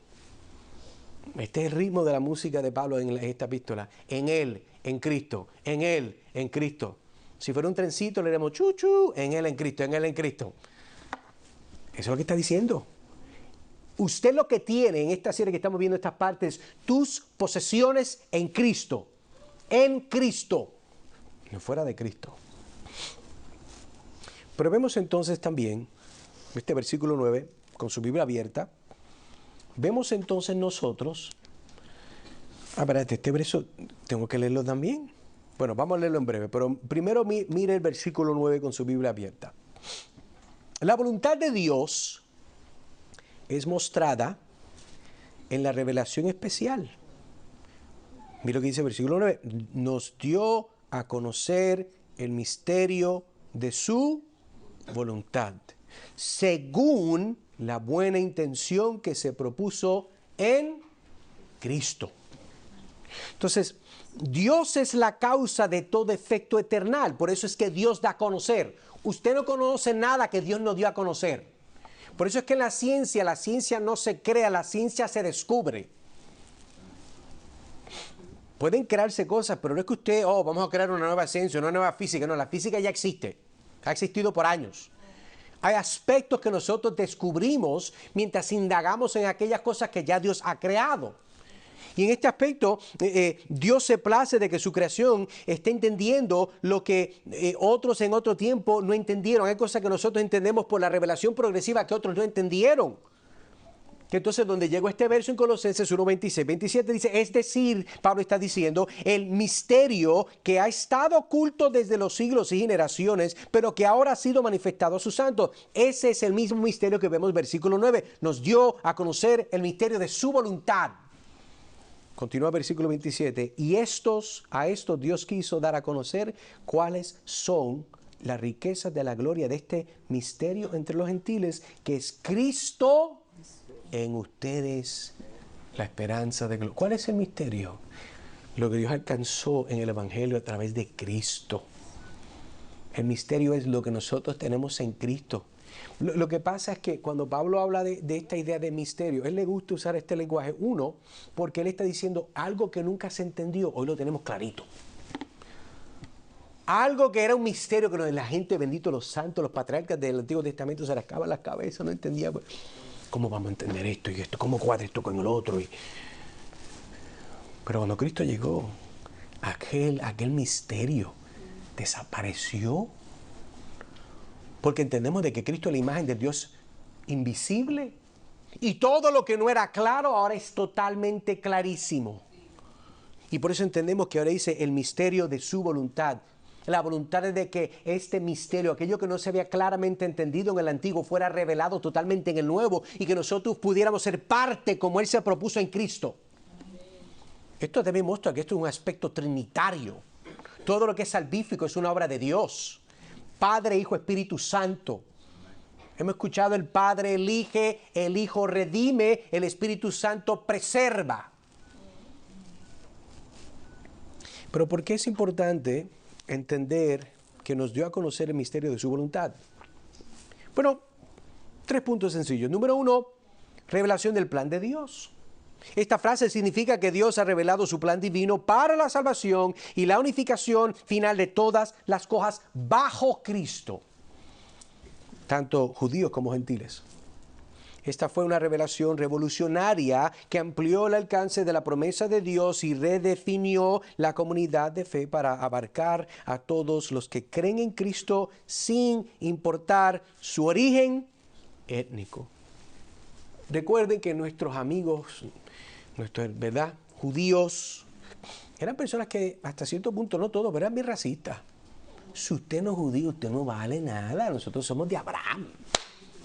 Este es el ritmo de la música de Pablo en esta epístola. En Él, en Cristo, en Él, en Cristo. Si fuera un trencito, le diremos chuchu, en Él, en Cristo, en Él, en Cristo. Eso es lo que está diciendo. Usted lo que tiene en esta serie que estamos viendo, estas partes, tus posesiones en Cristo, no fuera de Cristo. Pero vemos entonces también, este versículo 9, con su Biblia abierta, vemos entonces nosotros, este verso tengo que leerlo también. Bueno, vamos a leerlo en breve, pero primero mire el versículo 9 con su Biblia abierta. La voluntad de Dios es mostrada en la revelación especial. Mira lo que dice el versículo 9. Nos dio a conocer el misterio de su voluntad, según la buena intención que se propuso en Cristo. Entonces, Dios es la causa de todo efecto eternal. Por eso es que Dios da a conocer. Usted no conoce nada que Dios no dio a conocer. Por eso es que en la ciencia no se crea, la ciencia se descubre. Pueden crearse cosas, pero no es que usted, vamos a crear una nueva ciencia, una nueva física. No, la física ya existe. Ha existido por años. Hay aspectos que nosotros descubrimos mientras indagamos en aquellas cosas que ya Dios ha creado. Y en este aspecto, Dios se place de que su creación esté entendiendo lo que otros en otro tiempo no entendieron. Hay cosas que nosotros entendemos por la revelación progresiva que otros no entendieron. Que entonces donde llegó este verso en Colosenses 1, 26, 27 dice, es decir, Pablo está diciendo, el misterio que ha estado oculto desde los siglos y generaciones, pero que ahora ha sido manifestado a sus santos. Ese es el mismo misterio que vemos en versículo 9. Nos dio a conocer el misterio de su voluntad. Continúa el versículo 27. Y a estos Dios quiso dar a conocer cuáles son las riquezas de la gloria de este misterio entre los gentiles, que es Cristo en ustedes, la esperanza de gloria. ¿Cuál es el misterio? Lo que Dios alcanzó en el Evangelio a través de Cristo. El misterio es lo que nosotros tenemos en Cristo. Lo que pasa es que cuando Pablo habla de esta idea de misterio, él le gusta usar este lenguaje. Uno, porque él está diciendo algo que nunca se entendió, hoy lo tenemos clarito. Algo que era un misterio que la gente, bendito los santos, los patriarcas del Antiguo Testamento, se rascaban las cabezas, no entendía. ¿Cómo vamos a entender esto y esto? ¿Cómo cuadra esto con el otro? Pero cuando Cristo llegó, aquel misterio desapareció. Porque entendemos de que Cristo es la imagen de Dios invisible. Y todo lo que no era claro ahora es totalmente clarísimo. Y por eso entendemos que ahora dice el misterio de su voluntad. La voluntad es de que este misterio, aquello que no se había claramente entendido en el antiguo, fuera revelado totalmente en el nuevo y que nosotros pudiéramos ser parte como Él se propuso en Cristo. Esto también muestra que esto es un aspecto trinitario. Todo lo que es salvífico es una obra de Dios. Padre, Hijo, Espíritu Santo. Hemos escuchado el Padre elige, el Hijo redime, el Espíritu Santo preserva. Pero ¿por qué es importante entender que nos dio a conocer el misterio de su voluntad? Bueno, 3 puntos sencillos. Número 1, revelación del plan de Dios. Esta frase significa que Dios ha revelado su plan divino para la salvación y la unificación final de todas las cosas bajo Cristo, tanto judíos como gentiles. Esta fue una revelación revolucionaria que amplió el alcance de la promesa de Dios y redefinió la comunidad de fe para abarcar a todos los que creen en Cristo sin importar su origen étnico. Recuerden que nuestros amigos, ¿verdad?, judíos, eran personas que hasta cierto punto, no todos, pero eran bien racistas. Si usted no es judío, usted no vale nada. Nosotros somos de Abraham.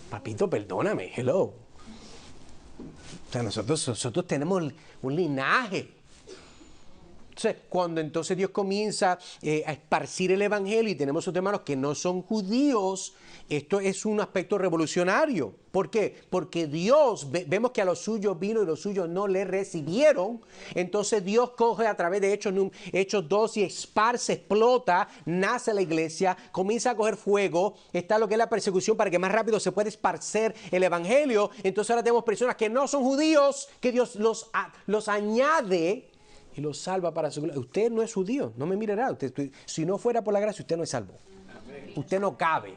Papito, perdóname, hello. O sea, nosotros tenemos un linaje. Entonces, cuando entonces Dios comienza a esparcir el Evangelio y tenemos otros hermanos que no son judíos, esto es un aspecto revolucionario. ¿Por qué? Porque Dios, vemos que a los suyos vino y los suyos no le recibieron. Entonces Dios coge a través de Hechos 2 y esparce, explota, nace la iglesia, comienza a coger fuego, está lo que es la persecución para que más rápido se pueda esparcer el Evangelio. Entonces ahora tenemos personas que no son judíos, que Dios los añade y los salva para su gloria. Usted no es judío, no me mirará. Si no fuera por la gracia, usted no es salvo. Usted no cabe.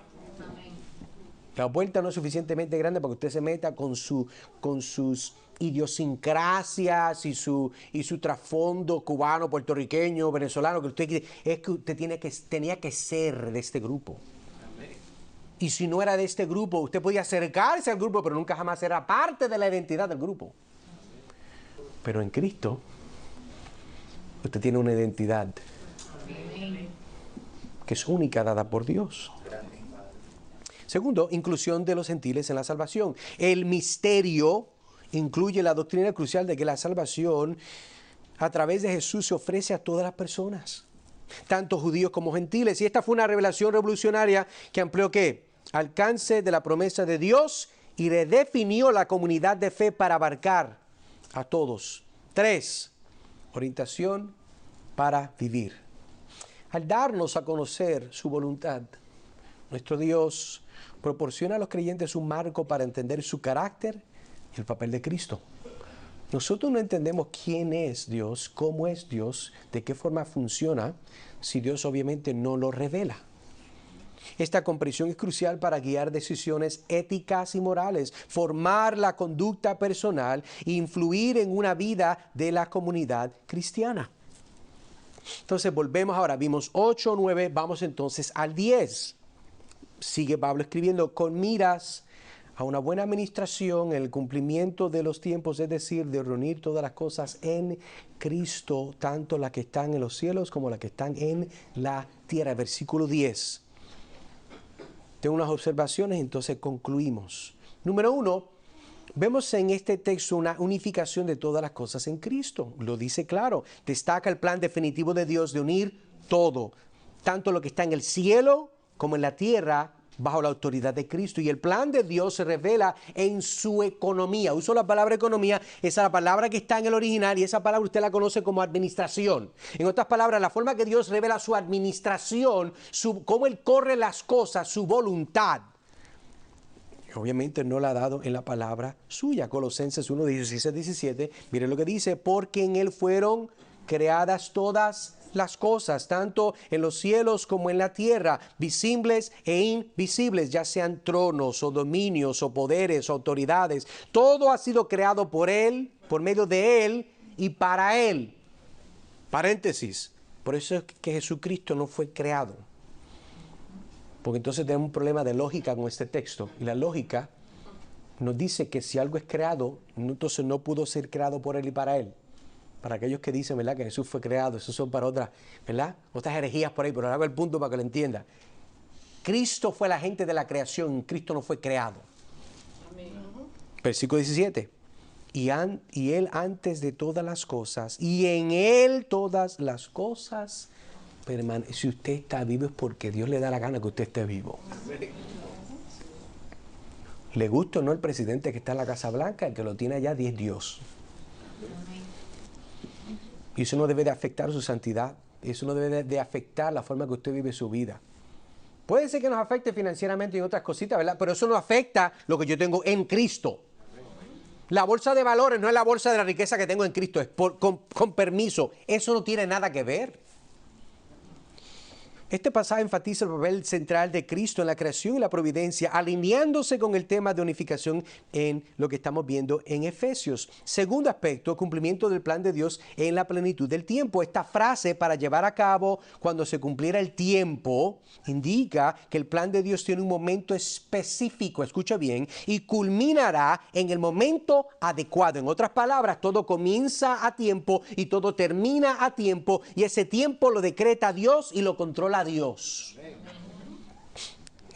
La puerta no es suficientemente grande para que usted se meta con sus idiosincrasias y su trasfondo cubano, puertorriqueño, venezolano, que usted es que usted tenía que ser de este grupo. Y si no era de este grupo, usted podía acercarse al grupo, pero nunca jamás era parte de la identidad del grupo. Pero en Cristo, usted tiene una identidad que es única, dada por Dios. Segundo, inclusión de los gentiles en la salvación. El misterio incluye la doctrina crucial de que la salvación a través de Jesús se ofrece a todas las personas, tanto judíos como gentiles. Y esta fue una revelación revolucionaria que amplió ¿qué? Alcance de la promesa de Dios y redefinió la comunidad de fe para abarcar a todos. 3, orientación para vivir. Al darnos a conocer su voluntad, nuestro Dios proporciona a los creyentes un marco para entender su carácter y el papel de Cristo. Nosotros no entendemos quién es Dios, cómo es Dios, de qué forma funciona, si Dios obviamente no lo revela. Esta comprensión es crucial para guiar decisiones éticas y morales, formar la conducta personal e influir en una vida de la comunidad cristiana. Entonces volvemos ahora, vimos 8, 9, vamos entonces al 10. Sigue Pablo escribiendo, con miras a una buena administración, el cumplimiento de los tiempos, es decir, de reunir todas las cosas en Cristo, tanto las que están en los cielos como las que están en la tierra. Versículo 10. Tengo unas observaciones, entonces concluimos. Número 1, vemos en este texto una unificación de todas las cosas en Cristo. Lo dice claro. Destaca el plan definitivo de Dios de unir todo, tanto lo que está en el cielo como en la tierra, bajo la autoridad de Cristo. Y el plan de Dios se revela en su economía. Uso la palabra economía, esa es la palabra que está en el original y esa palabra usted la conoce como administración. En otras palabras, la forma que Dios revela su administración, cómo Él corre las cosas, su voluntad. Obviamente no la ha dado en la palabra suya. Colosenses 1, 16, 17. Mire lo que dice, porque en Él fueron creadas todas las cosas, tanto en los cielos como en la tierra, visibles e invisibles, ya sean tronos o dominios o poderes o autoridades. Todo ha sido creado por Él, por medio de Él y para Él. Paréntesis. Por eso es que Jesucristo no fue creado. Porque entonces tenemos un problema de lógica con este texto. Y la lógica nos dice que si algo es creado, entonces no pudo ser creado por Él y para Él. Para aquellos que dicen, ¿verdad?, que Jesús fue creado, eso son para otras, ¿verdad?, otras herejías por ahí, pero hago el punto para que lo entienda. Cristo fue la agente de la creación, Cristo no fue creado. Amén. Versículo 17. Y Él antes de todas las cosas, y en Él todas las cosas permanecen. Si usted está vivo es porque Dios le da la gana que usted esté vivo. Le gusta o no el presidente que está en la Casa Blanca, el que lo tiene allá, es Dios. Y eso no debe de afectar su santidad. Eso no debe de afectar la forma que usted vive su vida. Puede ser que nos afecte financieramente y otras cositas, ¿verdad? Pero eso no afecta lo que yo tengo en Cristo. La bolsa de valores no es la bolsa de la riqueza que tengo en Cristo. Es con permiso. Eso no tiene nada que ver. Este pasaje enfatiza el papel central de Cristo en la creación y la providencia, alineándose con el tema de unificación en lo que estamos viendo en Efesios. Segundo aspecto, cumplimiento del plan de Dios en la plenitud del tiempo. Esta frase, para llevar a cabo cuando se cumpliera el tiempo, indica que el plan de Dios tiene un momento específico, escucha bien, y culminará en el momento adecuado. En otras palabras, todo comienza a tiempo y todo termina a tiempo, y ese tiempo lo decreta Dios y lo controla Dios.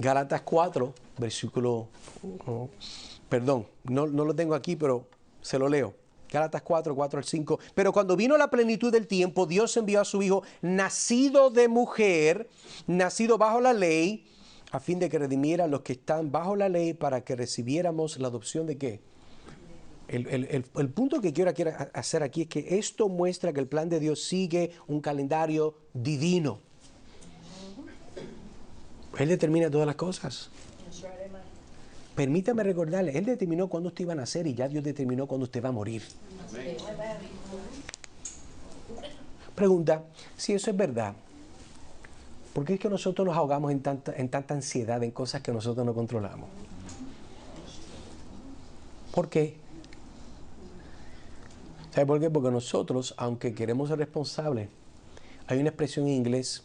Gálatas 4, versículo, perdón, no lo tengo aquí, pero se lo leo. Gálatas 4, 4 al 5. Pero cuando vino la plenitud del tiempo, Dios envió a su Hijo, nacido de mujer, nacido bajo la ley, a fin de que redimiera a los que están bajo la ley, para que recibiéramos la adopción de ¿qué? El punto que quiero hacer aquí es que esto muestra que el plan de Dios sigue un calendario divino. Él determina todas las cosas. Permítame recordarle, Él determinó cuándo usted iba a nacer y ya Dios determinó cuándo usted va a morir. Pregunta, si eso es verdad, ¿por qué es que nosotros nos ahogamos en tanta ansiedad en cosas que nosotros no controlamos? ¿Por qué? ¿Sabe por qué? Porque nosotros, aunque queremos ser responsables, hay una expresión en inglés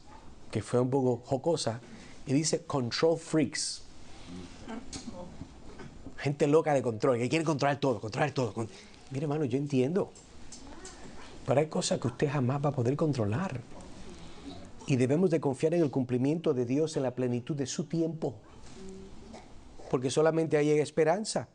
que fue un poco jocosa, y dice control freaks. Gente loca de control, que quiere controlar todo. Mire, hermano, yo entiendo. Pero hay cosas que usted jamás va a poder controlar. Y debemos de confiar en el cumplimiento de Dios en la plenitud de su tiempo. Porque solamente hay esperanza.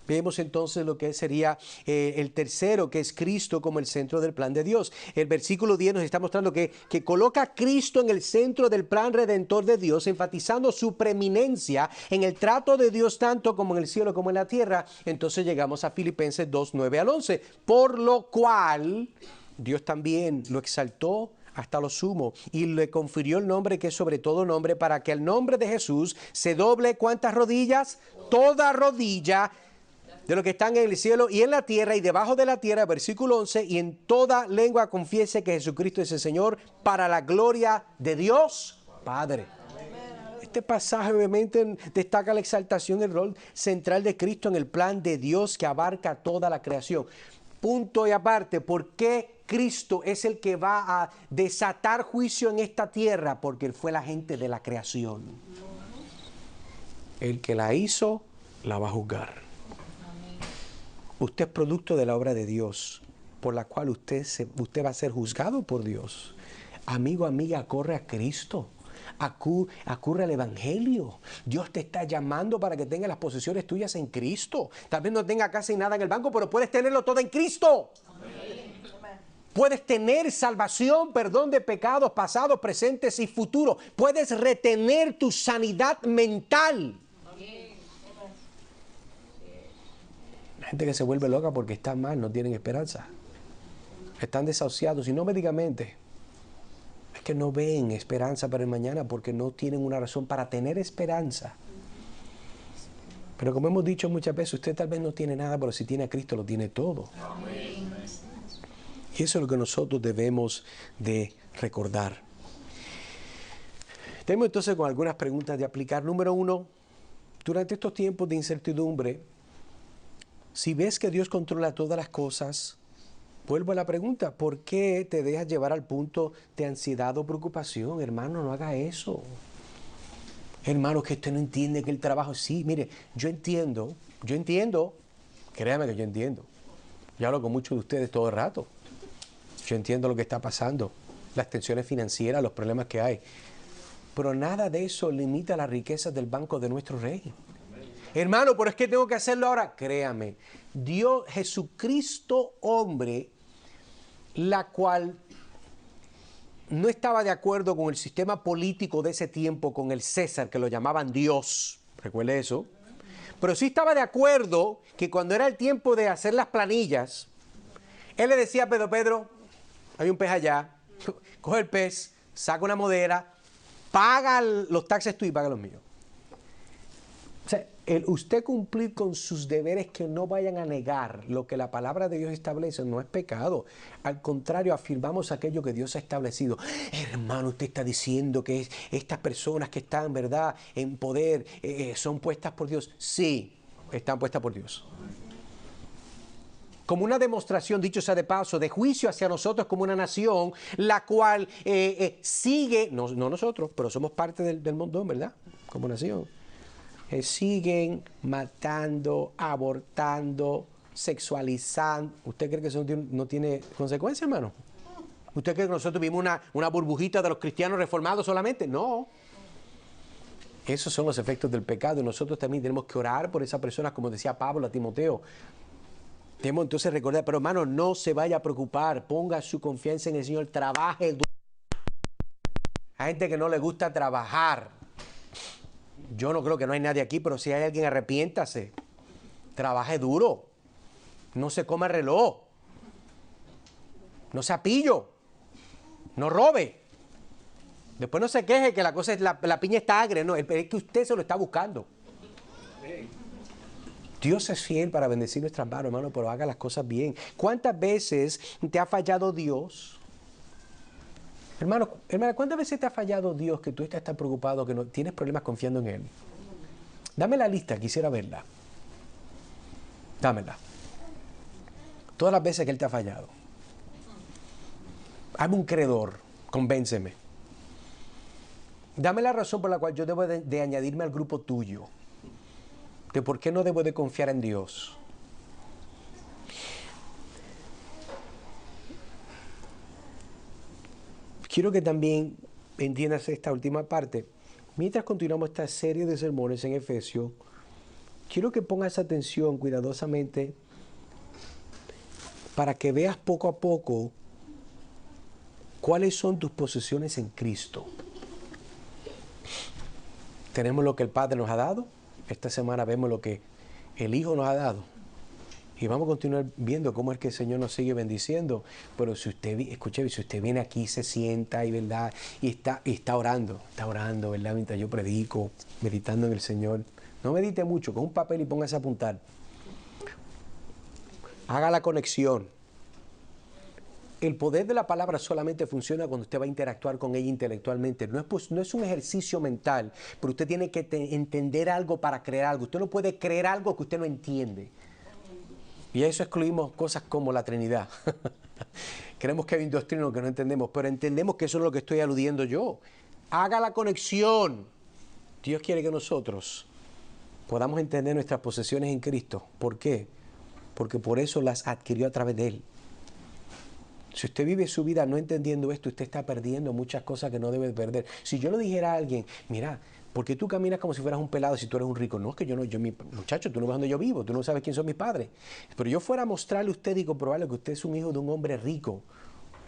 Vemos entonces lo que sería el tercero, que es Cristo como el centro del plan de Dios. El versículo 10 nos está mostrando que coloca a Cristo en el centro del plan redentor de Dios, enfatizando su preeminencia en el trato de Dios tanto como en el cielo como en la tierra. Entonces llegamos a Filipenses 2, 9 al 11. Por lo cual Dios también lo exaltó hasta lo sumo y le confirió el nombre que es sobre todo nombre, para que al nombre de Jesús se doble ¿cuántas rodillas? Toda rodilla de los que están en el cielo y en la tierra y debajo de la tierra, versículo 11, y en toda lengua confiese que Jesucristo es el Señor, para la gloria de Dios Padre. Este pasaje obviamente destaca la exaltación del rol central de Cristo en el plan de Dios que abarca toda la creación. Punto y aparte, ¿por qué Cristo es el que va a desatar juicio en esta tierra? Porque Él fue la agente de la creación. El que la hizo, la va a juzgar. Usted es producto de la obra de Dios, por la cual usted va a ser juzgado por Dios. Amigo, amiga, corre a Cristo. Acurre al Evangelio. Dios te está llamando para que tengas las posesiones tuyas en Cristo. Tal vez no tenga casi nada en el banco, pero puedes tenerlo todo en Cristo. Amén. Puedes tener salvación, perdón de pecados pasados, presentes y futuros. Puedes retener tu sanidad mental. Amén. La gente que se vuelve loca porque están mal, no tienen esperanza. Están desahuciados y no médicamente. Es que no ven esperanza para el mañana porque no tienen una razón para tener esperanza. Pero como hemos dicho muchas veces, usted tal vez no tiene nada, pero si tiene a Cristo lo tiene todo. Amén. Y eso es lo que nosotros debemos de recordar. Tenemos entonces con algunas preguntas de aplicar. Número 1, durante estos tiempos de incertidumbre, si ves que Dios controla todas las cosas, vuelvo a la pregunta, ¿por qué te dejas llevar al punto de ansiedad o preocupación? Hermano, no haga eso. Hermano, que usted no entiende que el trabajo... Sí, mire, yo entiendo, créame que yo entiendo. Yo hablo con muchos de ustedes todo el rato. Yo entiendo lo que está pasando, las tensiones financieras, los problemas que hay. Pero nada de eso limita las riquezas del banco de nuestro Rey. Hermano, pero es que tengo que hacerlo ahora. Créame, Dios, Jesucristo, hombre, la cual no estaba de acuerdo con el sistema político de ese tiempo, con el César, que lo llamaban Dios. Recuerde eso. Pero sí estaba de acuerdo que cuando era el tiempo de hacer las planillas, él le decía a Pedro, hay un pez allá, coge el pez, saca una modera, paga los taxes tuyos y paga los míos. O sea, usted cumplir con sus deberes que no vayan a negar lo que la palabra de Dios establece no es pecado. Al contrario, afirmamos aquello que Dios ha establecido. Hermano, usted está diciendo que estas personas que están, ¿verdad?, en poder son puestas por Dios. Sí, están puestas por Dios. Como una demostración, dicho sea de paso, de juicio hacia nosotros como una nación, la cual sigue, no nosotros, pero somos parte del mundo, ¿verdad?, como nación. Siguen matando, abortando, sexualizando. ¿Usted cree que eso no tiene consecuencias, hermano? ¿Usted cree que nosotros vivimos una burbujita de los cristianos reformados solamente? No. Esos son los efectos del pecado y nosotros también tenemos que orar por esas personas, como decía Pablo a Timoteo. Tenemos entonces recordar, pero hermano, no se vaya a preocupar, ponga su confianza en el Señor, trabaje. Hay gente que no le gusta trabajar. Yo no creo que no hay nadie aquí, pero si hay alguien, arrepiéntase. Trabaje duro. No se coma el reloj. No sea pillo. No robe. Después no se queje que la cosa es la piña está agria. No, es que usted se lo está buscando. Dios es fiel para bendecir nuestras manos, hermano, pero haga las cosas bien. ¿Cuántas veces te ha fallado Dios? Hermano, ¿cuántas veces te ha fallado Dios que tú estás tan preocupado que no tienes problemas confiando en Él? Dame la lista, quisiera verla. Dámela. Todas las veces que Él te ha fallado. Hazme un creedor, convénceme. Dame la razón por la cual yo debo de añadirme al grupo tuyo. De por qué no debo de confiar en Dios. Quiero que también entiendas esta última parte. Mientras continuamos esta serie de sermones en Efesios, quiero que pongas atención cuidadosamente para que veas poco a poco cuáles son tus posesiones en Cristo. Tenemos lo que el Padre nos ha dado. Esta semana vemos lo que el Hijo nos ha dado. Y vamos a continuar viendo cómo es que el Señor nos sigue bendiciendo. Pero si usted, escuche, si usted viene aquí, se sienta y, ¿verdad?, y está orando, ¿verdad?, mientras yo predico, meditando en el Señor. No medite mucho, con un papel y póngase a apuntar. Haga la conexión. El poder de la palabra solamente funciona cuando usted va a interactuar con ella intelectualmente. No es un ejercicio mental, pero usted tiene que entender algo para creer algo. Usted no puede creer algo que usted no entiende. Y a eso excluimos cosas como la Trinidad. Creemos que hay un doctrina que no entendemos, pero entendemos que eso es lo que estoy aludiendo yo. Haga la conexión. Dios quiere que nosotros podamos entender nuestras posesiones en Cristo. ¿Por qué? Porque por eso las adquirió a través de Él. Si usted vive su vida no entendiendo esto, usted está perdiendo muchas cosas que no debe perder. Si yo le dijera a alguien, mira, ¿por qué tú caminas como si fueras un pelado si tú eres un rico? No, es que muchacho, tú no ves dónde yo vivo, tú no sabes quién son mis padres. Pero yo fuera a mostrarle a usted y comprobarle que usted es un hijo de un hombre rico.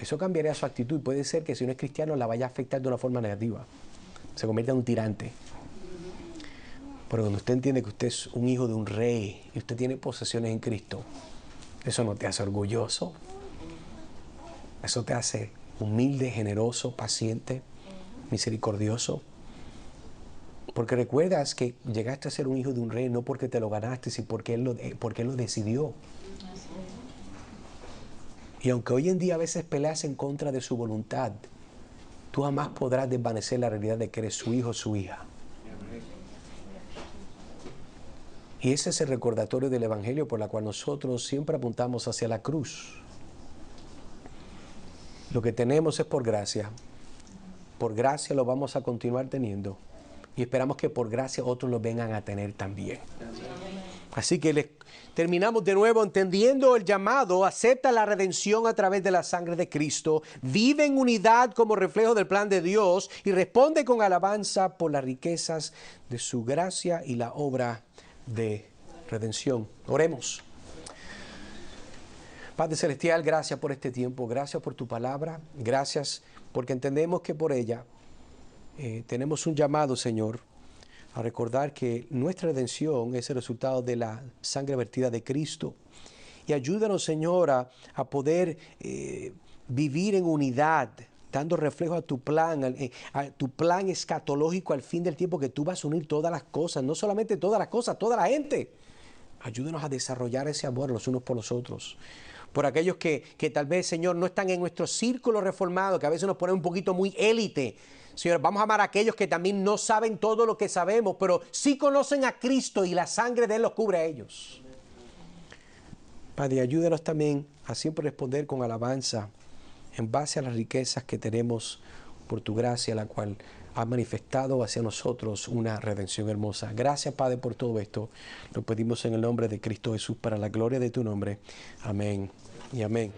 Eso cambiaría su actitud. Puede ser que si no es cristiano la vaya a afectar de una forma negativa. Se convierte en un tirante. Pero cuando usted entiende que usted es un hijo de un rey y usted tiene posesiones en Cristo, eso no te hace orgulloso. Eso te hace humilde, generoso, paciente, misericordioso. Porque recuerdas que llegaste a ser un hijo de un rey no porque te lo ganaste, sino porque Él lo decidió. Y aunque hoy en día a veces peleas en contra de su voluntad, tú jamás podrás desvanecer la realidad de que eres su hijo o su hija. Y ese es el recordatorio del Evangelio por la cual nosotros siempre apuntamos hacia la cruz. Lo que tenemos es por gracia. Por gracia lo vamos a continuar teniendo. Y esperamos que por gracia otros lo vengan a tener también. Así que terminamos de nuevo entendiendo el llamado, acepta la redención a través de la sangre de Cristo, vive en unidad como reflejo del plan de Dios y responde con alabanza por las riquezas de su gracia y la obra de redención. Oremos. Padre Celestial, gracias por este tiempo, gracias por tu palabra, gracias porque entendemos que por ella tenemos un llamado, Señor, a recordar que nuestra redención es el resultado de la sangre vertida de Cristo. Y ayúdanos, Señor, a poder vivir en unidad, dando reflejo a tu plan escatológico al fin del tiempo, que tú vas a unir todas las cosas, no solamente todas las cosas, toda la gente. Ayúdanos a desarrollar ese amor los unos por los otros. Por aquellos que tal vez, Señor, no están en nuestro círculo reformado, que a veces nos ponen un poquito muy élite. Señor, vamos a amar a aquellos que también no saben todo lo que sabemos, pero sí conocen a Cristo y la sangre de Él los cubre a ellos. Padre, ayúdanos también a siempre responder con alabanza en base a las riquezas que tenemos por tu gracia, la cual ha manifestado hacia nosotros una redención hermosa. Gracias, Padre, por todo esto. Lo pedimos en el nombre de Cristo Jesús para la gloria de tu nombre. Amén y amén.